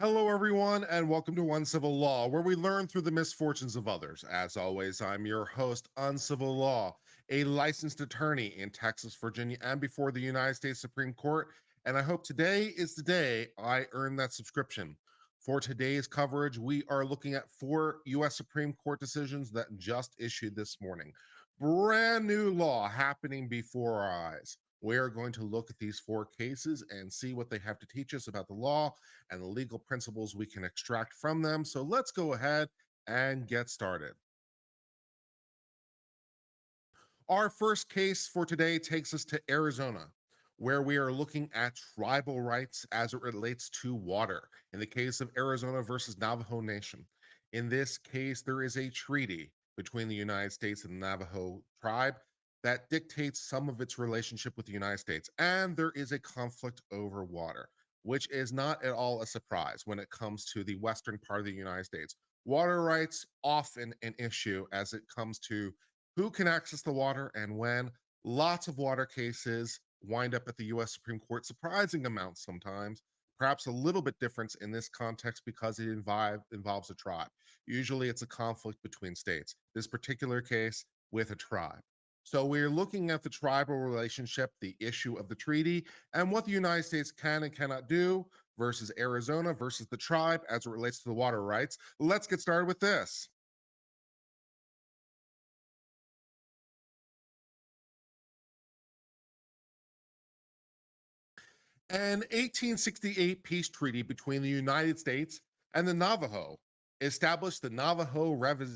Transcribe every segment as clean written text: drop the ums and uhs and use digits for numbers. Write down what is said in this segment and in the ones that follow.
Hello, everyone, and welcome to Uncivil Law, where we learn through the misfortunes of others. As always, I'm your host, Uncivil Law, a licensed attorney in Texas, Virginia, and before the United States Supreme Court. And I hope today is the day I earn that subscription. For today's coverage, we are looking at 4 U.S. Supreme Court decisions that just issued this morning. Brand new law happening before our eyes. We are going to look at these 4 cases and see what they have to teach us about the law and the legal principles we can extract from them. So let's go ahead and get started. Our first case for today takes us to Arizona, where we are looking at tribal rights as it relates to water. In the case of Arizona versus Navajo Nation. In this case, there is a treaty between the United States and the Navajo tribe that dictates some of its relationship with the United States. And there is a conflict over water, which is not at all a surprise when it comes to the western part of the United States. Water rights often an issue as it comes to who can access the water and when. Lots of water cases wind up at the US Supreme Court, surprising amounts sometimes, perhaps a little bit different in this context because it involves a tribe. Usually it's a conflict between states. This particular case with a tribe. So we're looking at the tribal relationship, the issue of the treaty, and what the United States can and cannot do versus Arizona versus the tribe as it relates to the water rights. Let's get started with this. An 1868 peace treaty between the United States and the Navajo established the Navajo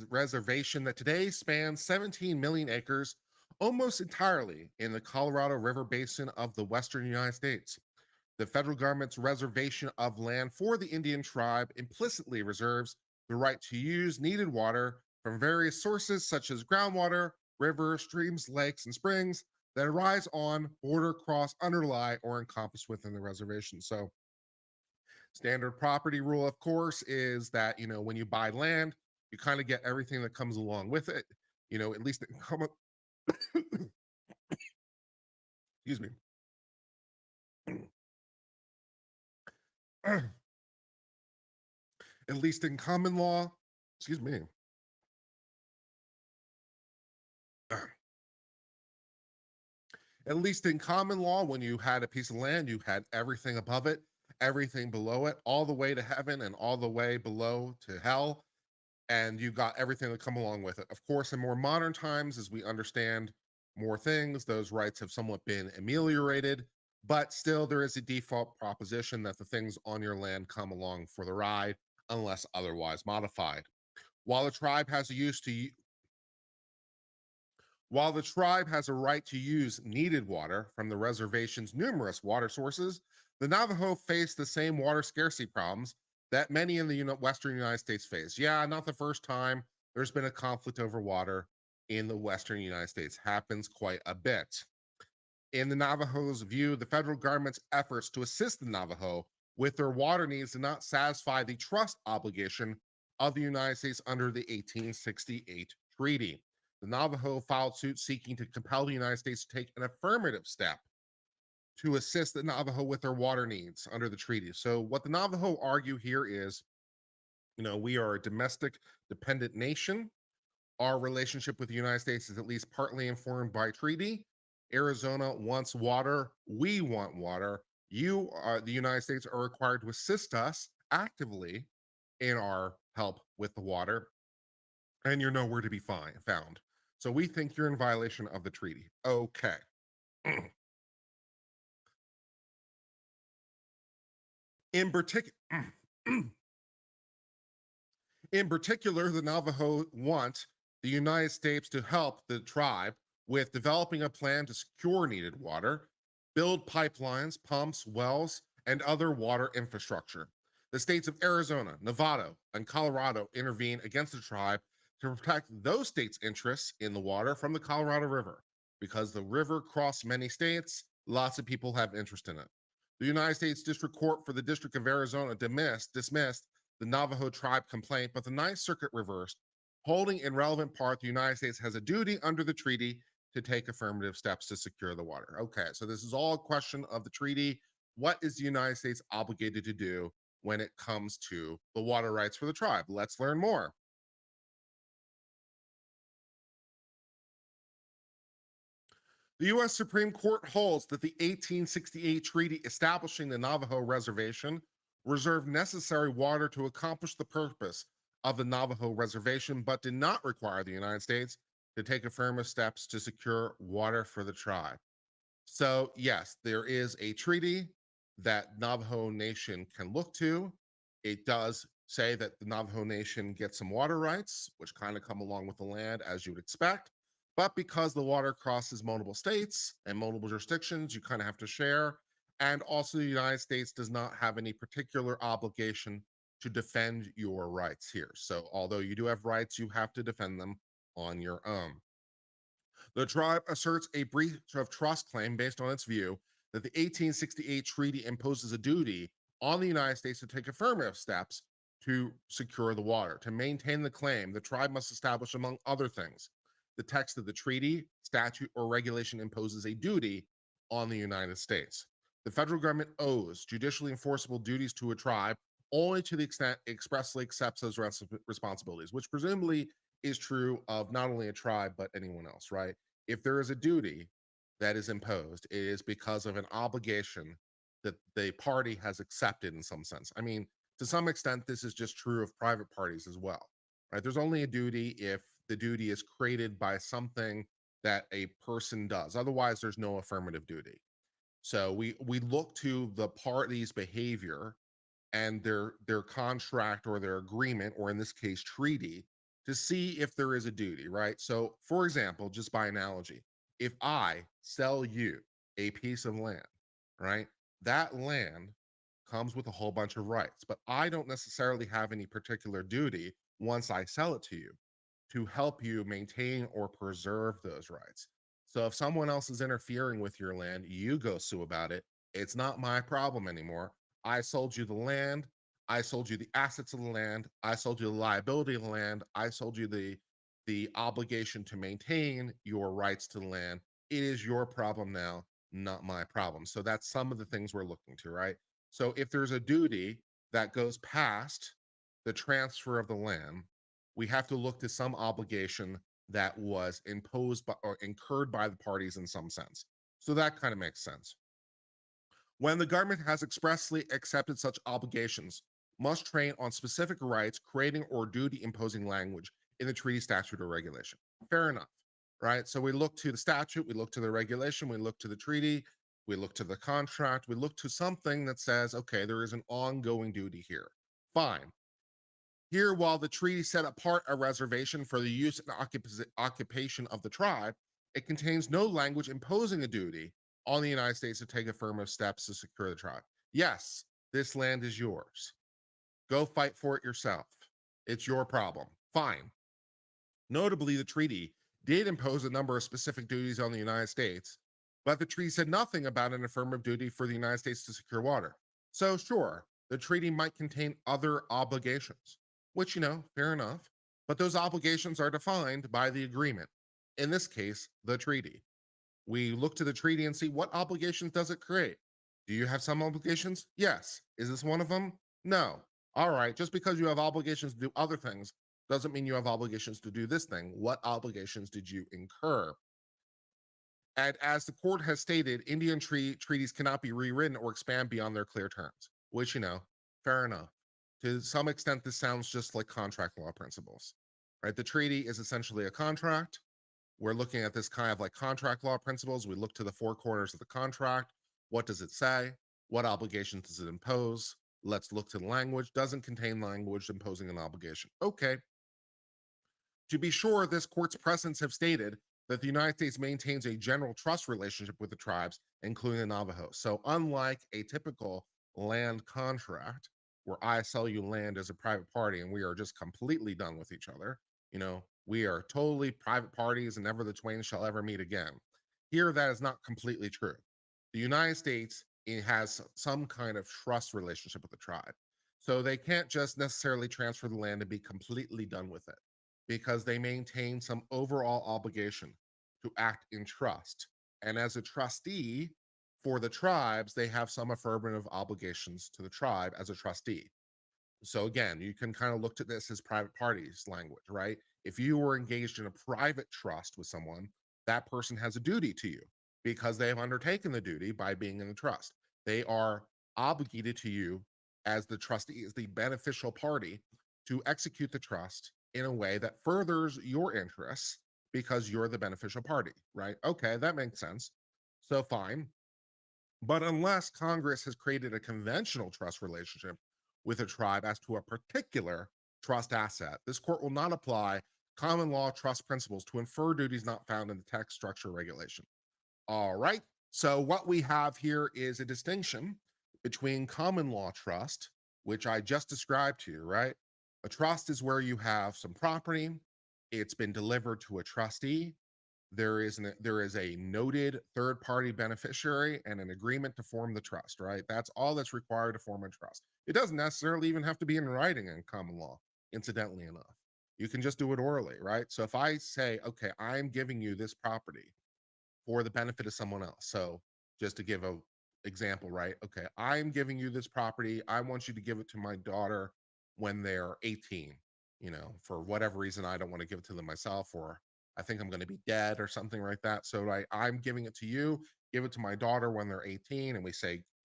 Reservation that today spans 17 million acres, almost entirely in the Colorado River basin of the western United States. The federal government's reservation of land for the Indian tribe implicitly reserves the right to use needed water from various sources such as groundwater, rivers, streams, lakes, and springs that arise on, border, cross, underlie, or encompass within the reservation. So, standard property rule, of course, is that, when you buy land, you kind of get everything that comes along with it, at least in excuse me. At least in common law, excuse me. At least in common law, when you had a piece of land, you had everything above it, everything below it, all the way to heaven and all the way below to hell. And you got everything that come along with it. Of course, in more modern times, as we understand more things, those rights have somewhat been ameliorated, but still there is a default proposition that the things on your land come along for the ride unless otherwise modified. While the tribe has a use to While the tribe has a right to use needed water from the reservation's numerous water sources, the Navajo face the same water scarcity problems that many in the Western United States face. Yeah, not the first time there's been a conflict over water in the Western United States. Happens quite a bit. In the Navajo's view, the federal government's efforts to assist the Navajo with their water needs do not satisfy the trust obligation of the United States under the 1868 treaty. The Navajo filed suit seeking to compel the United States to take an affirmative step to assist the Navajo with their water needs under the treaty. So, what the Navajo argue here is, we are a domestic dependent nation. Our relationship with the United States is at least partly informed by treaty. Arizona wants water. We want water. The United States, are required to assist us actively in our help with the water, and you're nowhere to be found. So we think you're in violation of the treaty. Okay. in particular, in particular, the Navajo want the United States to help the tribe with developing a plan to secure needed water, build pipelines, pumps, wells, and other water infrastructure. The states of Arizona, Nevada, and Colorado intervene against the tribe to protect those states' interests in the water from the Colorado River. Because the river crossed many states, lots of people have interest in it. The United States District Court for the District of Arizona dismissed the Navajo tribe complaint, but the Ninth Circuit reversed, holding in relevant part the United States has a duty under the treaty to take affirmative steps to secure the water. Okay, so this is all a question of the treaty. What is the United States obligated to do when it comes to the water rights for the tribe. Let's learn more. The U.S. Supreme Court holds that the 1868 treaty establishing the Navajo Reservation reserved necessary water to accomplish the purpose of the Navajo Reservation, but did not require the United States to take affirmative steps to secure water for the tribe. So, yes, there is a treaty that Navajo Nation can look to. It does say that the Navajo Nation gets some water rights, which kind of come along with the land as you would expect. But because the water crosses multiple states and multiple jurisdictions, you kind of have to share. And also, the United States does not have any particular obligation to defend your rights here. So, although you do have rights, you have to defend them on your own. The tribe asserts a breach of trust claim based on its view that the 1868 treaty imposes a duty on the United States to take affirmative steps to secure the water. To maintain the claim, the tribe must establish, among other things, the text of the treaty, statute, or regulation imposes a duty on the United States. The federal government owes judicially enforceable duties to a tribe only to the extent it expressly accepts those responsibilities, which presumably is true of not only a tribe, but anyone else, right? If there is a duty that is imposed, it is because of an obligation that the party has accepted in some sense. I mean, to some extent, this is just true of private parties as well, right? There's only a duty if the duty is created by something that a person does. Otherwise, there's no affirmative duty. So we look to the party's behavior and their contract or their agreement, or in this case, treaty, to see if there is a duty, right? So, for example, just by analogy, if I sell you a piece of land, right, that land comes with a whole bunch of rights, but I don't necessarily have any particular duty once I sell it to you to help you maintain or preserve those rights. So if someone else is interfering with your land, you go sue about it. It's not my problem anymore. I sold you the land. I sold you the assets of the land. I sold you the liability of the land. I sold you the obligation to maintain your rights to the land. It is your problem now, not my problem. So that's some of the things we're looking to, right? So if there's a duty that goes past the transfer of the land, we have to look to some obligation that was imposed by, or incurred by the parties in some sense. So that kind of makes sense. When the government has expressly accepted such obligations, must train on specific rights, creating or duty imposing language in the treaty, statute, or regulation. Fair enough, right? So we look to the statute, we look to the regulation, we look to the treaty, we look to the contract, we look to something that says, okay, there is an ongoing duty here. Fine. Here, while the treaty set apart a reservation for the use and occupation of the tribe, it contains no language imposing a duty on the United States to take affirmative steps to secure the tribe. Yes, this land is yours. Go fight for it yourself. It's your problem. Fine. Notably, the treaty did impose a number of specific duties on the United States, but the treaty said nothing about an affirmative duty for the United States to secure water. So, sure, the treaty might contain other obligations, which, fair enough, but those obligations are defined by the agreement. In this case, the treaty. We look to the treaty and see what obligations does it create. Do you have some obligations? Yes. Is this one of them? No. All right. Just because you have obligations to do other things doesn't mean you have obligations to do this thing. What obligations did you incur? And as the court has stated, Indian treaties cannot be rewritten or expand beyond their clear terms, which, fair enough. To some extent, this sounds just like contract law principles, right? The treaty is essentially a contract. We're looking at this kind of like contract law principles. We look to the four corners of the contract. What does it say? What obligations does it impose? Let's look to the language. Doesn't contain language imposing an obligation. Okay. To be sure, this court's precedents have stated that the United States maintains a general trust relationship with the tribes, including the Navajo. So unlike a typical land contract, where I sell you land as a private party and we are just completely done with each other, we are totally private parties and never the twain shall ever meet again. Here, that is not completely true. The United States, it has some kind of trust relationship with the tribe. So they can't just necessarily transfer the land and be completely done with it, because they maintain some overall obligation to act in trust. And as a trustee for the tribes, they have some affirmative obligations to the tribe as a trustee. So again, you can kind of look at this as private parties language, right? If you were engaged in a private trust with someone, that person has a duty to you because they have undertaken the duty by being in the trust. They are obligated to you as the trustee, as the beneficial party, to execute the trust in a way that furthers your interests because you're the beneficial party, right? Okay, that makes sense. So fine. But unless Congress has created a conventional trust relationship with a tribe as to a particular trust asset, this court will not apply common law trust principles to infer duties not found in the text, structure, regulation. All right. So what we have here is a distinction between common law trust, which I just described to you, right? A trust is where you have some property, it's been delivered to a trustee, there is a noted third party beneficiary and an agreement to form the trust, right? That's all that's required to form a trust. It doesn't necessarily even have to be in writing in common law, incidentally enough. You can just do it orally, right? So if I say, okay, I'm giving you this property for the benefit of someone else. So just to give a example, right? Okay, I'm giving you this property. I want you to give it to my daughter when they're 18, for whatever reason, I don't want to give it to them myself, or I think I'm going to be dead or something like that. So I'm giving it to you, give it to my daughter when they're 18. And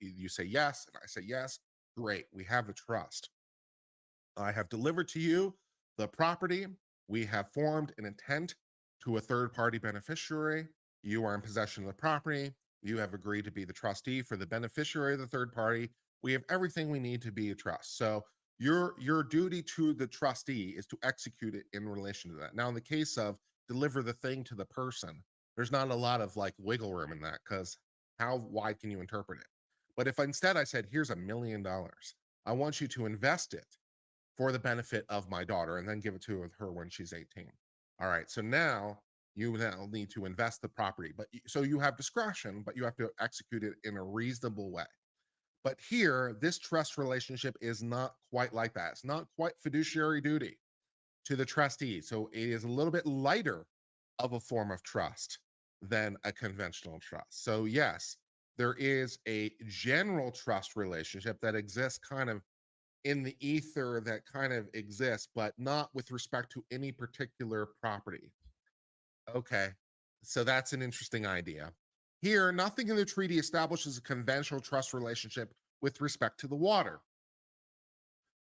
you say yes, and I say yes. Great. We have the trust. I have delivered to you the property. We have formed an intent to a third party beneficiary. You are in possession of the property. You have agreed to be the trustee for the beneficiary of the third party. We have everything we need to be a trust. So your duty to the trustee is to execute it in relation to that. Now, in the case of deliver the thing to the person, there's not a lot of like wiggle room in that because how wide can you interpret it? But if instead I said, here's $1 million, I want you to invest it for the benefit of my daughter and then give it to her when she's 18. All right. So now you now need to invest the property, so you have discretion, but you have to execute it in a reasonable way. But here, this trust relationship is not quite like that. It's not quite fiduciary duty to the trustee. So it is a little bit lighter of a form of trust than a conventional trust. So yes, there is a general trust relationship that exists kind of in the ether that kind of exists, but not with respect to any particular property. Okay, so that's an interesting idea. Here, nothing in the treaty establishes a conventional trust relationship with respect to the water.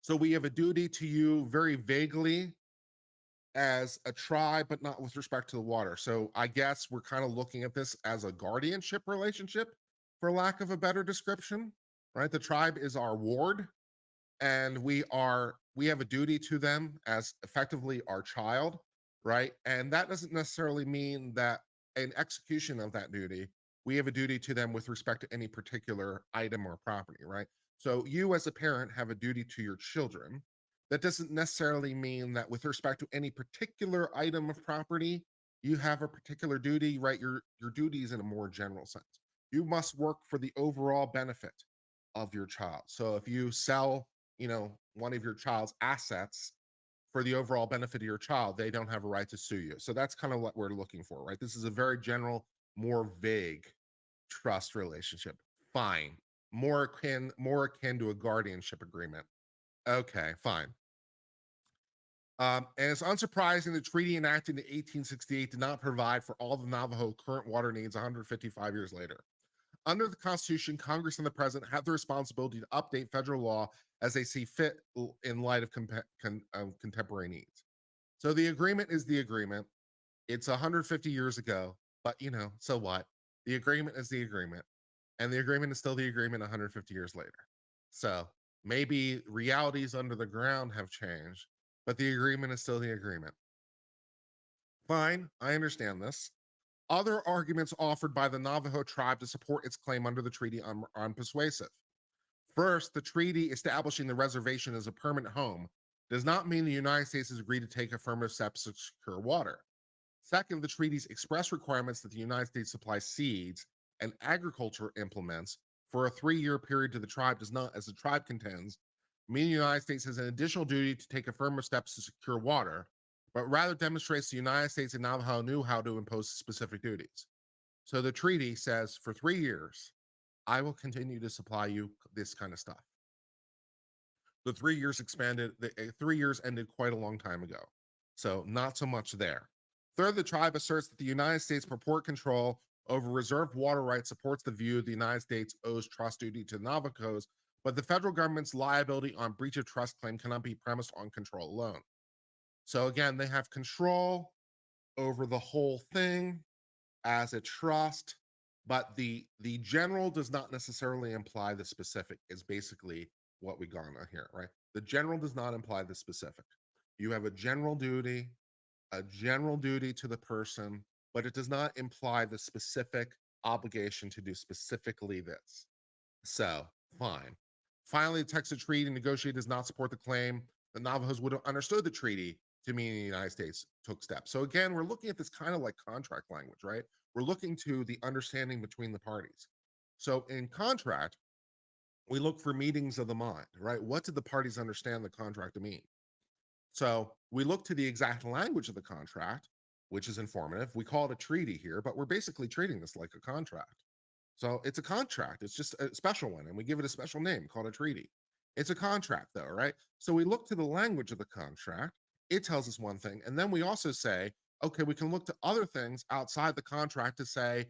So we have a duty to you very vaguely as a tribe, but not with respect to the water. So I guess we're kind of looking at this as a guardianship relationship, for lack of a better description, right? The tribe is our ward, and we have a duty to them as effectively our child, right? And that doesn't necessarily mean that in execution of that duty, we have a duty to them with respect to any particular item or property, right? So you as a parent have a duty to your children. That doesn't necessarily mean that with respect to any particular item of property, you have a particular duty, right? Your duty is in a more general sense. You must work for the overall benefit of your child. So if you sell, one of your child's assets for the overall benefit of your child, they don't have a right to sue you. So that's kind of what we're looking for, right? This is a very general, more vague trust relationship. Fine. More akin to a guardianship agreement. Okay, fine. And it's unsurprising the treaty enacted in 1868 did not provide for all the Navajo current water needs 155 years later. Under the Constitution, Congress and the President have the responsibility to update federal law as they see fit in light of contemporary needs. So the agreement is the agreement. It's 150 years ago, but so what? The agreement is the agreement, and the agreement is still the agreement 150 years later. So maybe realities under the ground have changed, but the agreement is still the agreement. Fine, I understand this. Other arguments offered by the Navajo tribe to support its claim under the treaty are unpersuasive. First, the treaty establishing the reservation as a permanent home does not mean the United States has agreed to take affirmative steps to secure water. Second, the treaty's express requirements that the United States supply seeds and agriculture implements for a 3-year period to the tribe does not, as the tribe contends, mean the United States has an additional duty to take affirmative steps to secure water, but rather demonstrates the United States and Navajo knew how to impose specific duties. So the treaty says for 3 years, I will continue to supply you this kind of stuff. The 3 years expanded, the 3 years ended quite a long time ago. So not so much there. Third, the tribe asserts that the United States purport control over reserved water rights supports the view the United States owes trust duty to the Navajos, but the federal government's liability on breach of trust claim cannot be premised on control alone. So again, they have control over the whole thing as a trust, but the general does not necessarily imply the specific is basically what we got on here, right? The general does not imply the specific. You have a general duty to the person, but it does not imply the specific obligation to do specifically this. So, fine. Finally, the text of treaty negotiated does not support the claim that Navajos would have understood the treaty to mean the United States took steps. So again, we're looking at this kind of like contract language, right? We're looking to the understanding between the parties. So in contract, we look for meetings of the mind, right? What did the parties understand the contract to mean? So we look to the exact language of the contract, which is informative. We call it a treaty here, but we're basically treating this like a contract. So it's a contract. It's just a special one, and we give it a special name called a treaty. It's a contract, though, right? So we look to the language of the contract. It tells us one thing, and then we also say, okay, we can look to other things outside the contract to say,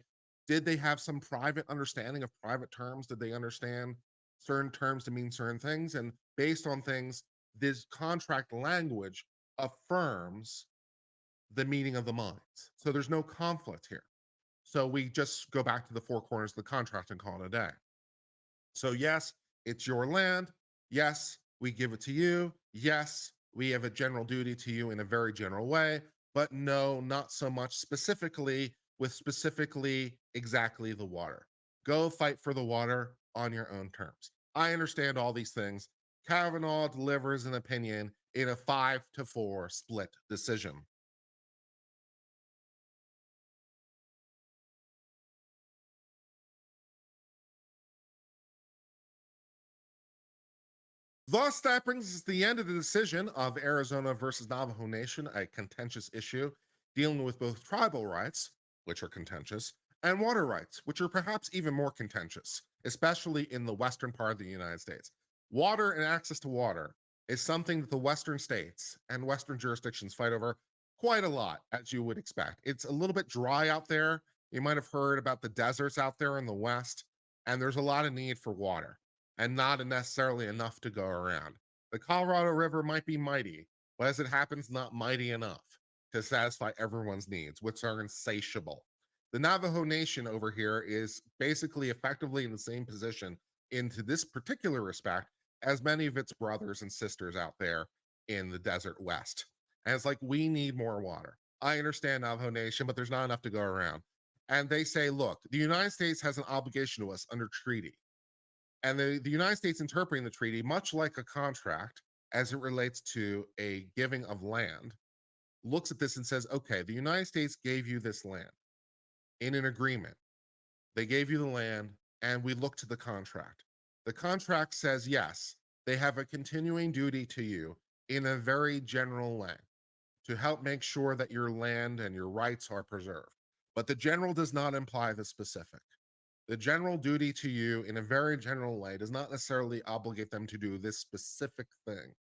did they have some private understanding of private terms? Did they understand certain terms to mean certain things? And based on things, this contract language affirms the meaning of the minds. So there's no conflict here. So we just go back to the four corners of the contract and call it a day. So yes, it's your land. Yes, we give it to you. Yes, we have a general duty to you in a very general way, but no, not so much specifically with specifically exactly the water. Go fight for the water on your own terms. I understand all these things. Kavanaugh delivers an opinion in a 5-4 split decision. Thus, that brings us to the end of the decision of Arizona versus Navajo Nation, a contentious issue dealing with both tribal rights, which are contentious, and water rights, which are perhaps even more contentious, especially in the western part of the United States. Water and access to water is something that the western states and western jurisdictions fight over quite a lot, as you would expect. It's a little bit dry out there. You might have heard about the deserts out there in the west, and there's a lot of need for water and not necessarily enough to go around. The Colorado River might be mighty, but as it happens, not mighty enough to satisfy everyone's needs, which are insatiable. The Navajo Nation over here is basically effectively in the same position into this particular respect as many of its brothers and sisters out there in the desert west. And it's like, we need more water. I understand Navajo Nation, but there's not enough to go around. And they say, look, the United States has an obligation to us under treaty, and the United States interpreting the treaty, much like a contract as it relates to a giving of land, looks at this and says, okay, the United States gave you this land in an agreement. They gave you the land, and we look to the contract. The contract says, yes, they have a continuing duty to you in a very general way to help make sure that your land and your rights are preserved. But the general does not imply the specific. The general duty to you in a very general way does not necessarily obligate them to do this specific thing.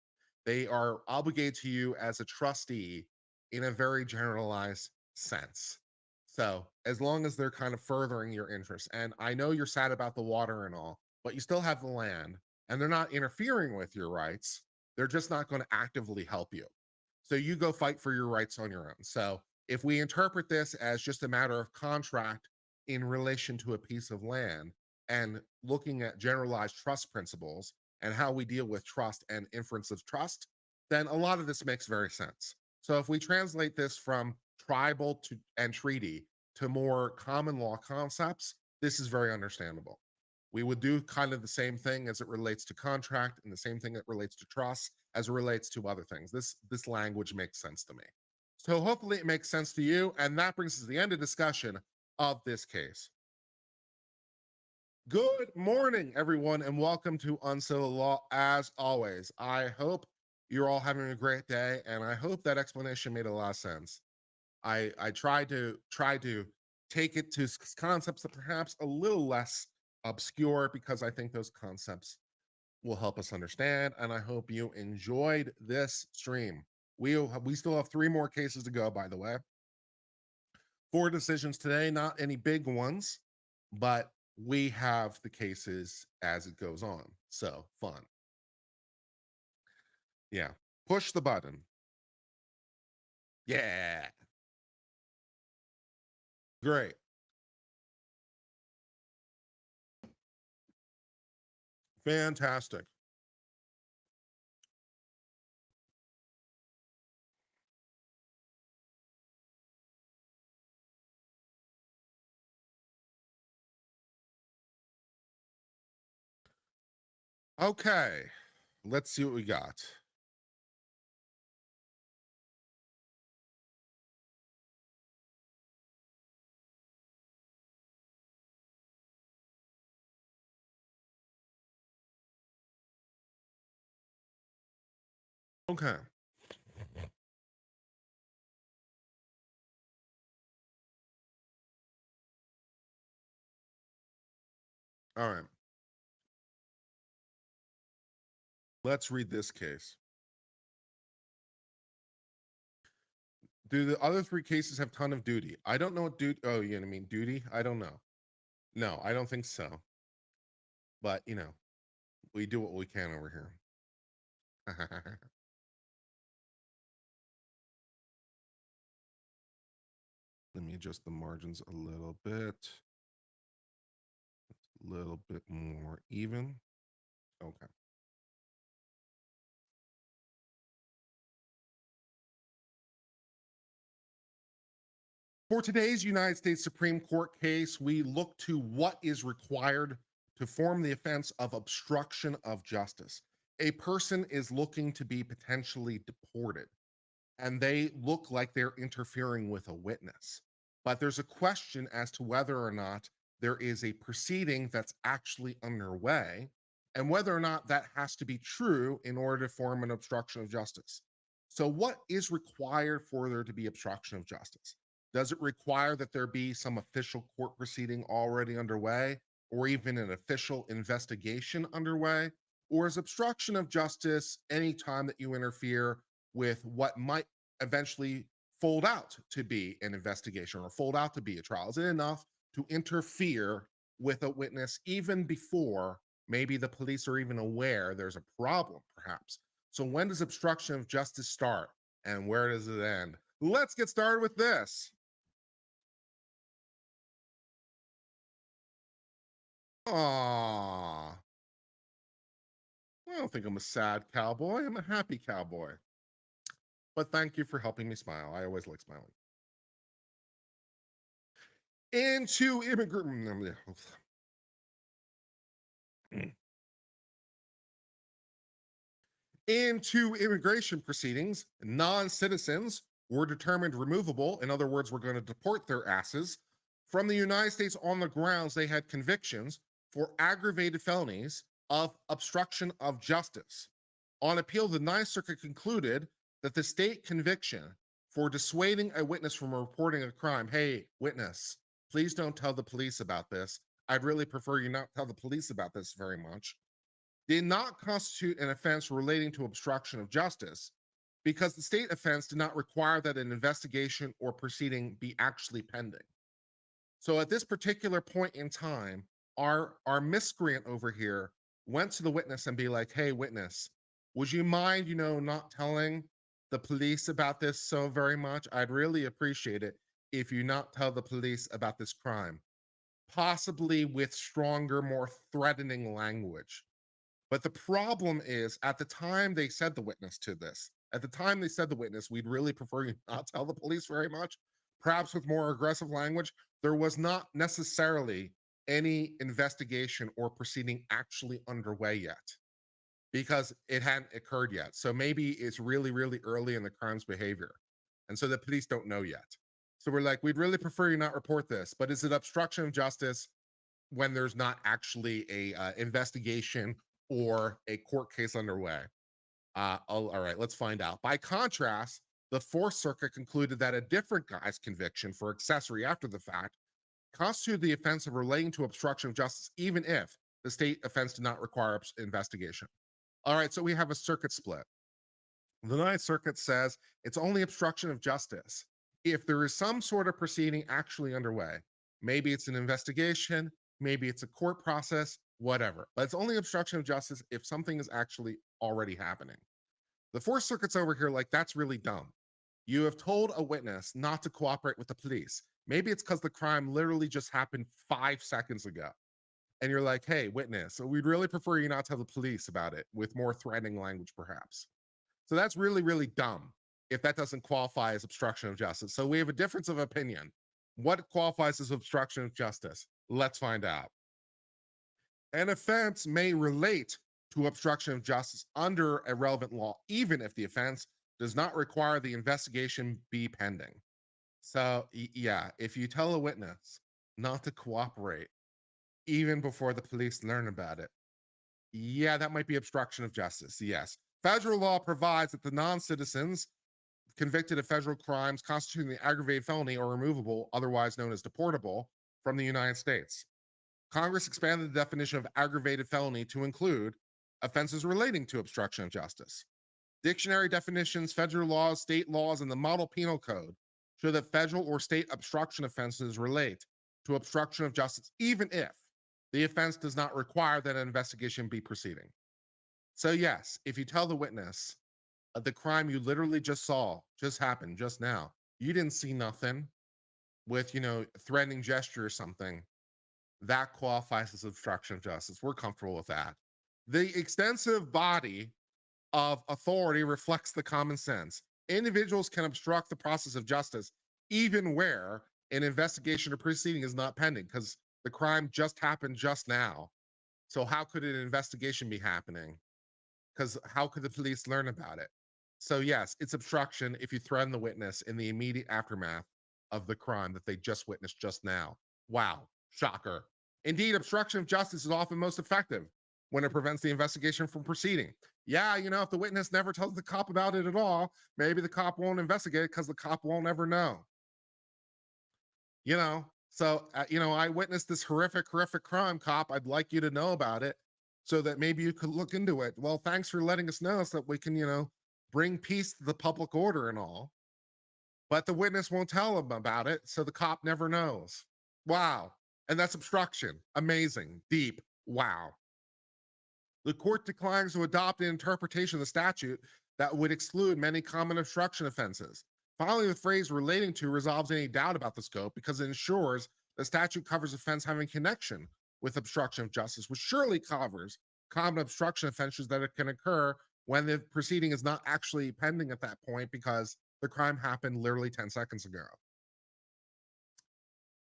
They are obligated to you as a trustee in a very generalized sense. So, as long as they're kind of furthering your interests, and I know you're sad about the water and all, but you still have the land, and they're not interfering with your rights, they're just not going to actively help you. So, you go fight for your rights on your own. So, if we interpret this as just a matter of contract in relation to a piece of land and looking at generalized trust principles and how we deal with trust and inference of trust, then a lot of this makes very sense. So if we translate this from tribal to and treaty to more common law concepts, this is very understandable. We would do kind of the same thing as it relates to contract and the same thing that relates to trust as it relates to other things. This language makes sense to me. So hopefully it makes sense to you. And that brings us to the end of discussion of this case. Good morning, everyone, and welcome to Uncivil Law. As always, I hope you're all having a great day, and I hope that explanation made a lot of sense. I tried to take it to concepts that perhaps a little less obscure because I think those concepts will help us understand. And I hope you enjoyed this stream. We still have 3 more cases to go, by the way. 4 decisions today, not any big ones, but we have the cases as it goes on. So fun. Yeah. Push the button. Yeah. Great. Fantastic. Okay. Let's see what we got. Okay. All right. Let's read this case. Do the other 3 cases have ton of duty? I don't know what duty. Oh, you know what I mean? Duty? I don't know. No, I don't think so. But, we do what we can over here. Let me adjust the margins a little bit. A little bit more even. Okay. For today's United States Supreme Court case, we look to what is required to form the offense of obstruction of justice. A person is looking to be potentially deported, and they look like they're interfering with a witness. But there's a question as to whether or not there is a proceeding that's actually underway, and whether or not that has to be true in order to form an obstruction of justice. So, what is required for there to be obstruction of justice? Does it require that there be some official court proceeding already underway, or even an official investigation underway? Or is obstruction of justice any time that you interfere with what might eventually fold out to be an investigation or fold out to be a trial? Is it enough to interfere with a witness even before maybe the police are even aware there's a problem, perhaps? So, when does obstruction of justice start and where does it end? Let's get started with this. Aww. I don't think I'm a sad cowboy. I'm a happy cowboy. But thank you for helping me smile. I always like smiling. Into immigrant. Into immigration proceedings, non citizens were determined removable. In other words, we're going to deport their asses from the United States on the grounds they had convictions for aggravated felonies of obstruction of justice. On appeal, the Ninth Circuit concluded that the state conviction for dissuading a witness from reporting a crime, hey, witness, please don't tell the police about this. I'd really prefer you not tell the police about this very much, did not constitute an offense relating to obstruction of justice because the state offense did not require that an investigation or proceeding be actually pending. So at this particular point in time, our miscreant over here went to the witness and be like, "Hey, witness, would you mind, not telling the police about this so very much? I'd really appreciate it if you not tell the police about this crime, possibly with stronger, more threatening language." But the problem is, at the time they said the witness to this, at the time they said the witness, we'd really prefer you not tell the police very much, perhaps with more aggressive language. There was not necessarily any investigation or proceeding actually underway yet because it hadn't occurred yet. So maybe it's really, really early in the crime's behavior. And so the police don't know yet. So we're like, we'd really prefer you not report this, but is it obstruction of justice when there's not actually a investigation or a court case underway? All right, let's find out. By contrast, the Fourth Circuit concluded that a different guy's conviction for accessory after the fact constitute the offense of relating to obstruction of justice, even if the state offense did not require investigation. All right, so we have a circuit split. The Ninth Circuit says it's only obstruction of justice if there is some sort of proceeding actually underway. Maybe it's an investigation, maybe it's a court process, whatever. But it's only obstruction of justice if something is actually already happening. The Fourth Circuit's over here like, that's really dumb. You have told a witness not to cooperate with the police. Maybe it's because the crime literally just happened 5 seconds ago. And you're like, hey, witness, we'd really prefer you not tell the police about it, with more threatening language, perhaps. So that's really, really dumb if that doesn't qualify as obstruction of justice. So we have a difference of opinion. What qualifies as obstruction of justice? Let's find out. An offense may relate to obstruction of justice under a relevant law, even if the offense does not require the investigation be pending. So yeah, if you tell a witness not to cooperate, even before the police learn about it, yeah, that might be obstruction of justice, yes. Federal law provides that the non-citizens convicted of federal crimes constituting the aggravated felony are removable, otherwise known as deportable, from the United States. Congress expanded the definition of aggravated felony to include offenses relating to obstruction of justice. Dictionary definitions, federal laws, state laws, and the Model Penal Code show that federal or state obstruction offenses relate to obstruction of justice, even if the offense does not require that an investigation be proceeding. So yes, if you tell the witness the crime you literally just saw just happened just now, you didn't see nothing with, threatening gesture or something, that qualifies as obstruction of justice. We're comfortable with that. The extensive body of authority reflects the common sense. Individuals can obstruct the process of justice even where an investigation or proceeding is not pending, because the crime just happened just now. So how could an investigation be happening? Because how could the police learn about it? So yes, it's obstruction if you threaten the witness in the immediate aftermath of the crime that they just witnessed just now. Wow, shocker. Indeed, obstruction of justice is often most effective when it prevents the investigation from proceeding. Yeah, if the witness never tells the cop about it at all, maybe the cop won't investigate it because the cop won't ever know. So, I witnessed this horrific crime, cop. I'd like you to know about it so that maybe you could look into it. Well, thanks for letting us know so that we can, bring peace to the public order and all. But the witness won't tell him about it, so the cop never knows. Wow. And that's obstruction. Amazing. Deep. Wow. The court declines to adopt an interpretation of the statute that would exclude many common obstruction offenses. Finally, the phrase relating to resolves any doubt about the scope because it ensures the statute covers offense having connection with obstruction of justice, which surely covers common obstruction offenses that can occur when the proceeding is not actually pending at that point because the crime happened literally 10 seconds ago.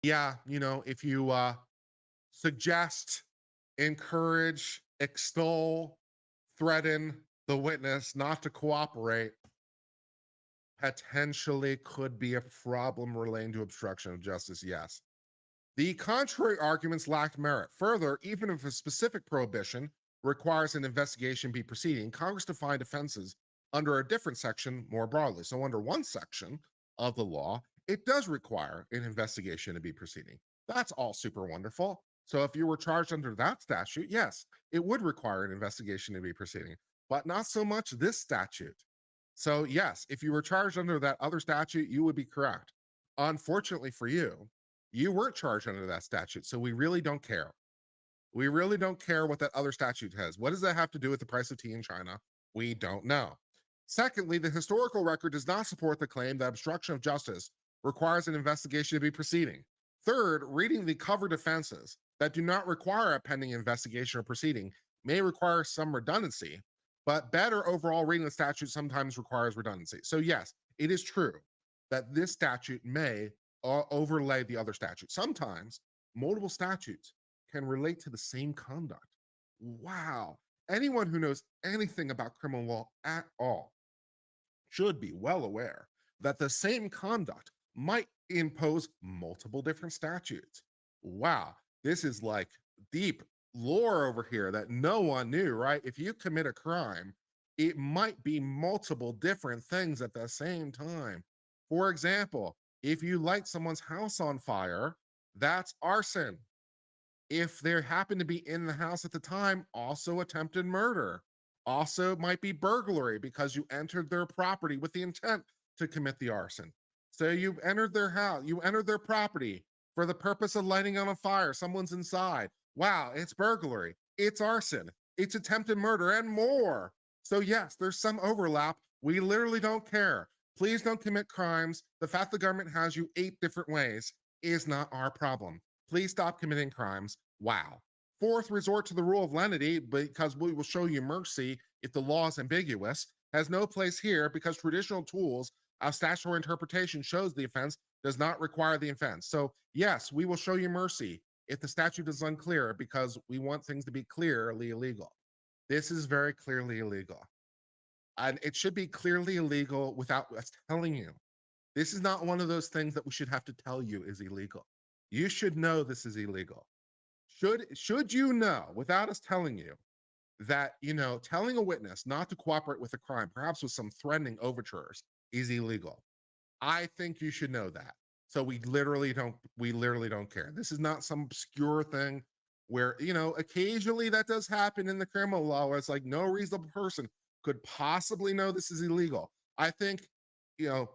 Yeah, if you suggest, encourage, extol, threaten the witness not to cooperate, potentially could be a problem relating to obstruction of justice, yes. The contrary arguments lack merit. Further, even if a specific prohibition requires an investigation be proceeding, Congress defined offenses under a different section more broadly. So under one section of the law, it does require an investigation to be proceeding. That's all super wonderful. So if you were charged under that statute, yes, it would require an investigation to be proceeding, but not so much this statute. So yes, if you were charged under that other statute, you would be correct. Unfortunately for you, you weren't charged under that statute, so we really don't care. We really don't care what that other statute has. What does that have to do with the price of tea in China? We don't know. Secondly, the historical record does not support the claim that obstruction of justice requires an investigation to be proceeding. Third, reading the covered offenses that do not require a pending investigation or proceeding may require some redundancy, but better overall reading the statute sometimes requires redundancy. So yes, it is true that this statute may overlay the other statute. Sometimes multiple statutes can relate to the same conduct. Wow. Anyone who knows anything about criminal law at all should be well aware that the same conduct might impose multiple different statutes. Wow. This is like deep lore over here that no one knew, right? If you commit a crime, it might be multiple different things at the same time. For example, if you light someone's house on fire, That's arson. If they happen to be in the house at the time, also attempted murder. Also might be burglary because you entered their property with the intent to commit the arson. So you entered their house, you entered their property for the purpose of lighting on a fire. Someone's inside. Wow, it's burglary, it's arson, it's attempted murder, and more. So, yes, there's some overlap. We literally don't care. Please don't commit crimes. The fact the government has you 8 different ways is not our problem. Please stop committing crimes. Wow. Fourth, resort to the rule of lenity because we will show you mercy if the law is ambiguous, has no place here because traditional tools of statutory interpretation shows the offense does not require the offense. So, yes, we will show you mercy if the statute is unclear because we want things to be clearly illegal. This is very clearly illegal. And it should be clearly illegal without us telling you. This is not one of those things that we should have to tell you is illegal. You should know this is illegal. Should you know without us telling you that, telling a witness not to cooperate with a crime, perhaps with some threatening overtures, is illegal? I think you should know that. So we literally don't care. This is not some obscure thing where, occasionally that does happen in the criminal law where it's like no reasonable person could possibly know this is illegal. I think,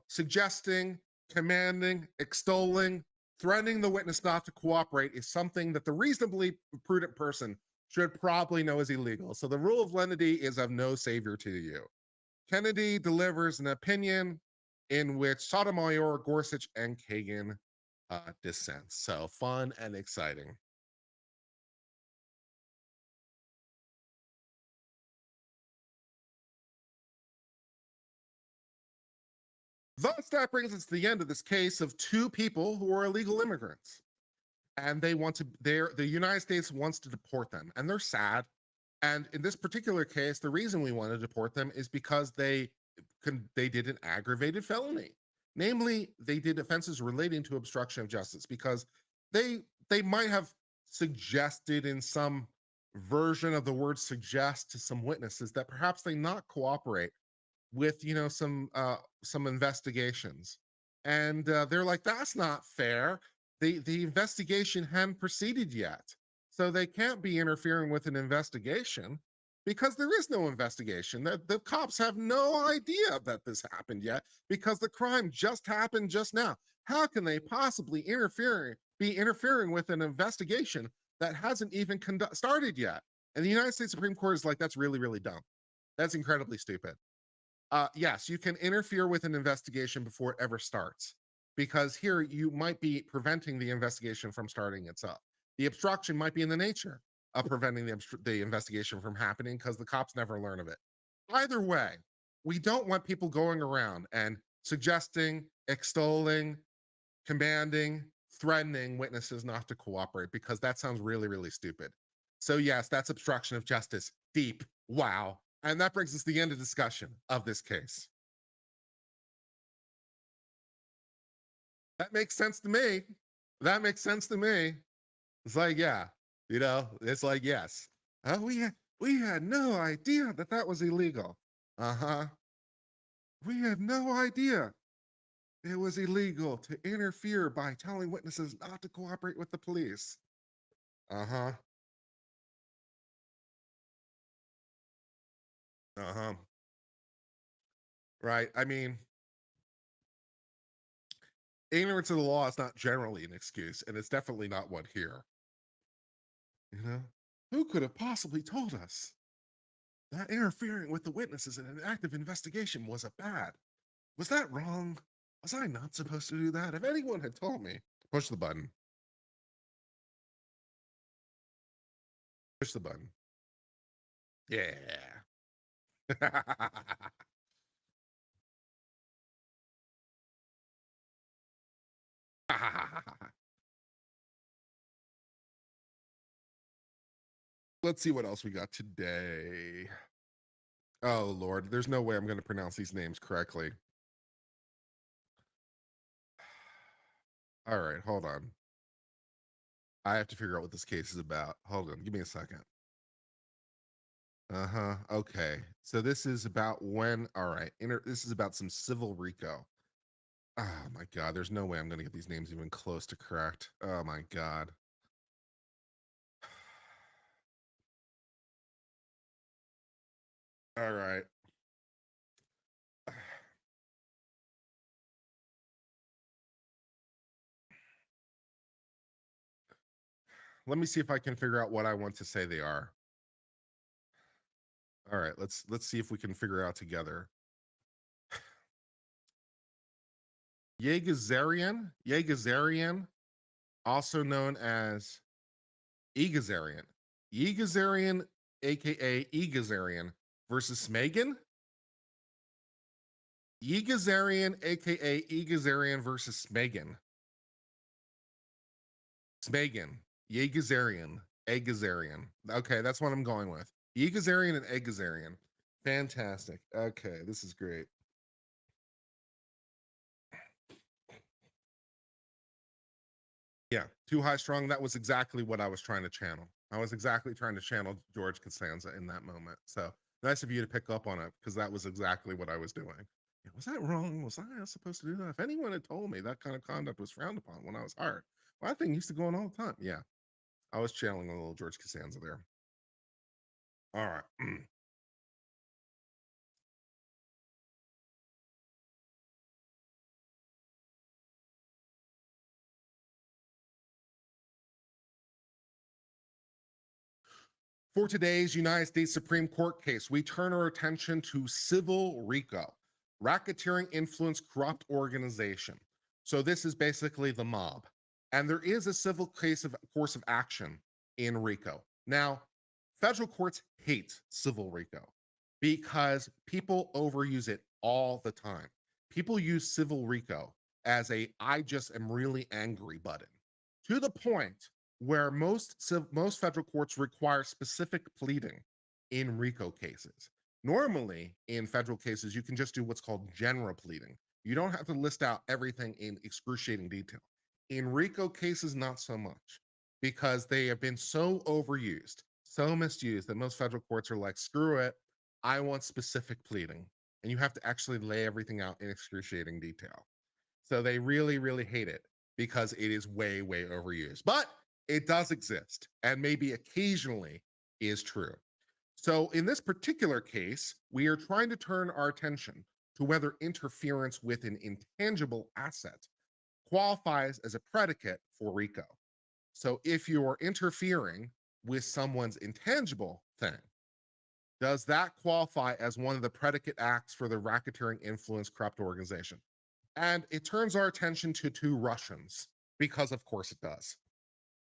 suggesting, commanding, extolling, threatening the witness not to cooperate is something that the reasonably prudent person should probably know is illegal. So the rule of lenity is of no savior to you. Kennedy delivers an opinion in which Sotomayor, Gorsuch, and Kagan dissent. So fun and exciting. Thus, that brings us to the end of this case of 2 people who are illegal immigrants, and the United States wants to deport them, and they're sad. And in this particular case, the reason we want to deport them is because they did an aggravated felony. Namely, they did offenses relating to obstruction of justice because they they might have suggested in some version of the word suggest to some witnesses that perhaps they not cooperate with some investigations. And they're like, that's not fair. The investigation hadn't proceeded yet, so they can't be interfering with an investigation because there is no investigation. The cops have no idea that this happened yet because the crime just happened just now. How can they possibly be interfering with an investigation that hasn't even started yet? And the United States Supreme Court is like, that's really, really dumb. That's incredibly stupid. Yes, you can interfere with an investigation before it ever starts, because here you might be preventing the investigation from starting itself. The obstruction might be in the nature of preventing the investigation from happening because the cops never learn of it. Either way, we don't want people going around and suggesting, extolling, commanding, threatening witnesses not to cooperate because that sounds really, really stupid. So, yes, that's obstruction of justice. Deep. Wow. And that brings us to the end of discussion of this case. That makes sense to me. That makes sense to me. It's like, yeah, it's like, yes. We had no idea that that was illegal. Uh-huh. We had no idea it was illegal to interfere by telling witnesses not to cooperate with the police. Uh-huh. Uh-huh. Right. I mean, ignorance of the law is not generally an excuse, and it's definitely not one here. You know, who could have possibly told us that interfering with the witnesses in an active investigation was a bad? Was that wrong? Was I not supposed to do that? If anyone had told me, push the button, push the button. Yeah. Let's see what else we got today. Oh, Lord. There's no way I'm going to pronounce these names correctly. All right. Hold on. I have to figure out what this case is about. Hold on. Give me a second. Uh-huh. Okay. So this is about when, all right. This is about some civil RICO. Oh my God, there's no way I'm going to get these names even close to correct. Oh my God. All right. Let me see if I can figure out what I want to say they are. All right, let's see if we can figure out together. Yegazarian, also known as Egazarian. Egazarian, aka Egazarian, versus Smegan. Egazarian, aka Egazarian versus Smegan. Smegan. Yegazarian. Egazarian. Okay, that's what I'm going with. Egazarian and Egazarian. Fantastic. Okay, this is great. Yeah, too high strung. That was exactly what I was trying to channel. I was exactly trying to channel George Costanza in that moment. So nice of you to pick up on it, because that was exactly what I was doing. Yeah, was that wrong? Was I supposed to do that? If anyone had told me that kind of conduct was frowned upon when I was hired, well, that thing used to go on all the time. Yeah, I was channeling a little George Costanza there. All right. For today's United States Supreme Court case, we turn our attention to civil RICO, racketeering influence corrupt organization. So this is basically the mob. And there is a civil case of course of action in RICO. Now, federal courts hate civil RICO because people overuse it all the time. People use civil RICO as a I just am really angry button, to the point where most federal courts require specific pleading in RICO cases. Normally, in federal cases, you can just do what's called general pleading. You don't have to list out everything in excruciating detail. In RICO cases, not so much, because they have been so overused, so misused, that most federal courts are like, screw it, I want specific pleading. And you have to actually lay everything out in excruciating detail. So they really, really hate it because it is way, way overused. But it does exist, and maybe occasionally is true. So in this particular case, we are trying to turn our attention to whether interference with an intangible asset qualifies as a predicate for RICO. So if you're interfering with someone's intangible thing, does that qualify as one of the predicate acts for the racketeering influence corrupt organization? And it turns our attention to two Russians, because of course it does.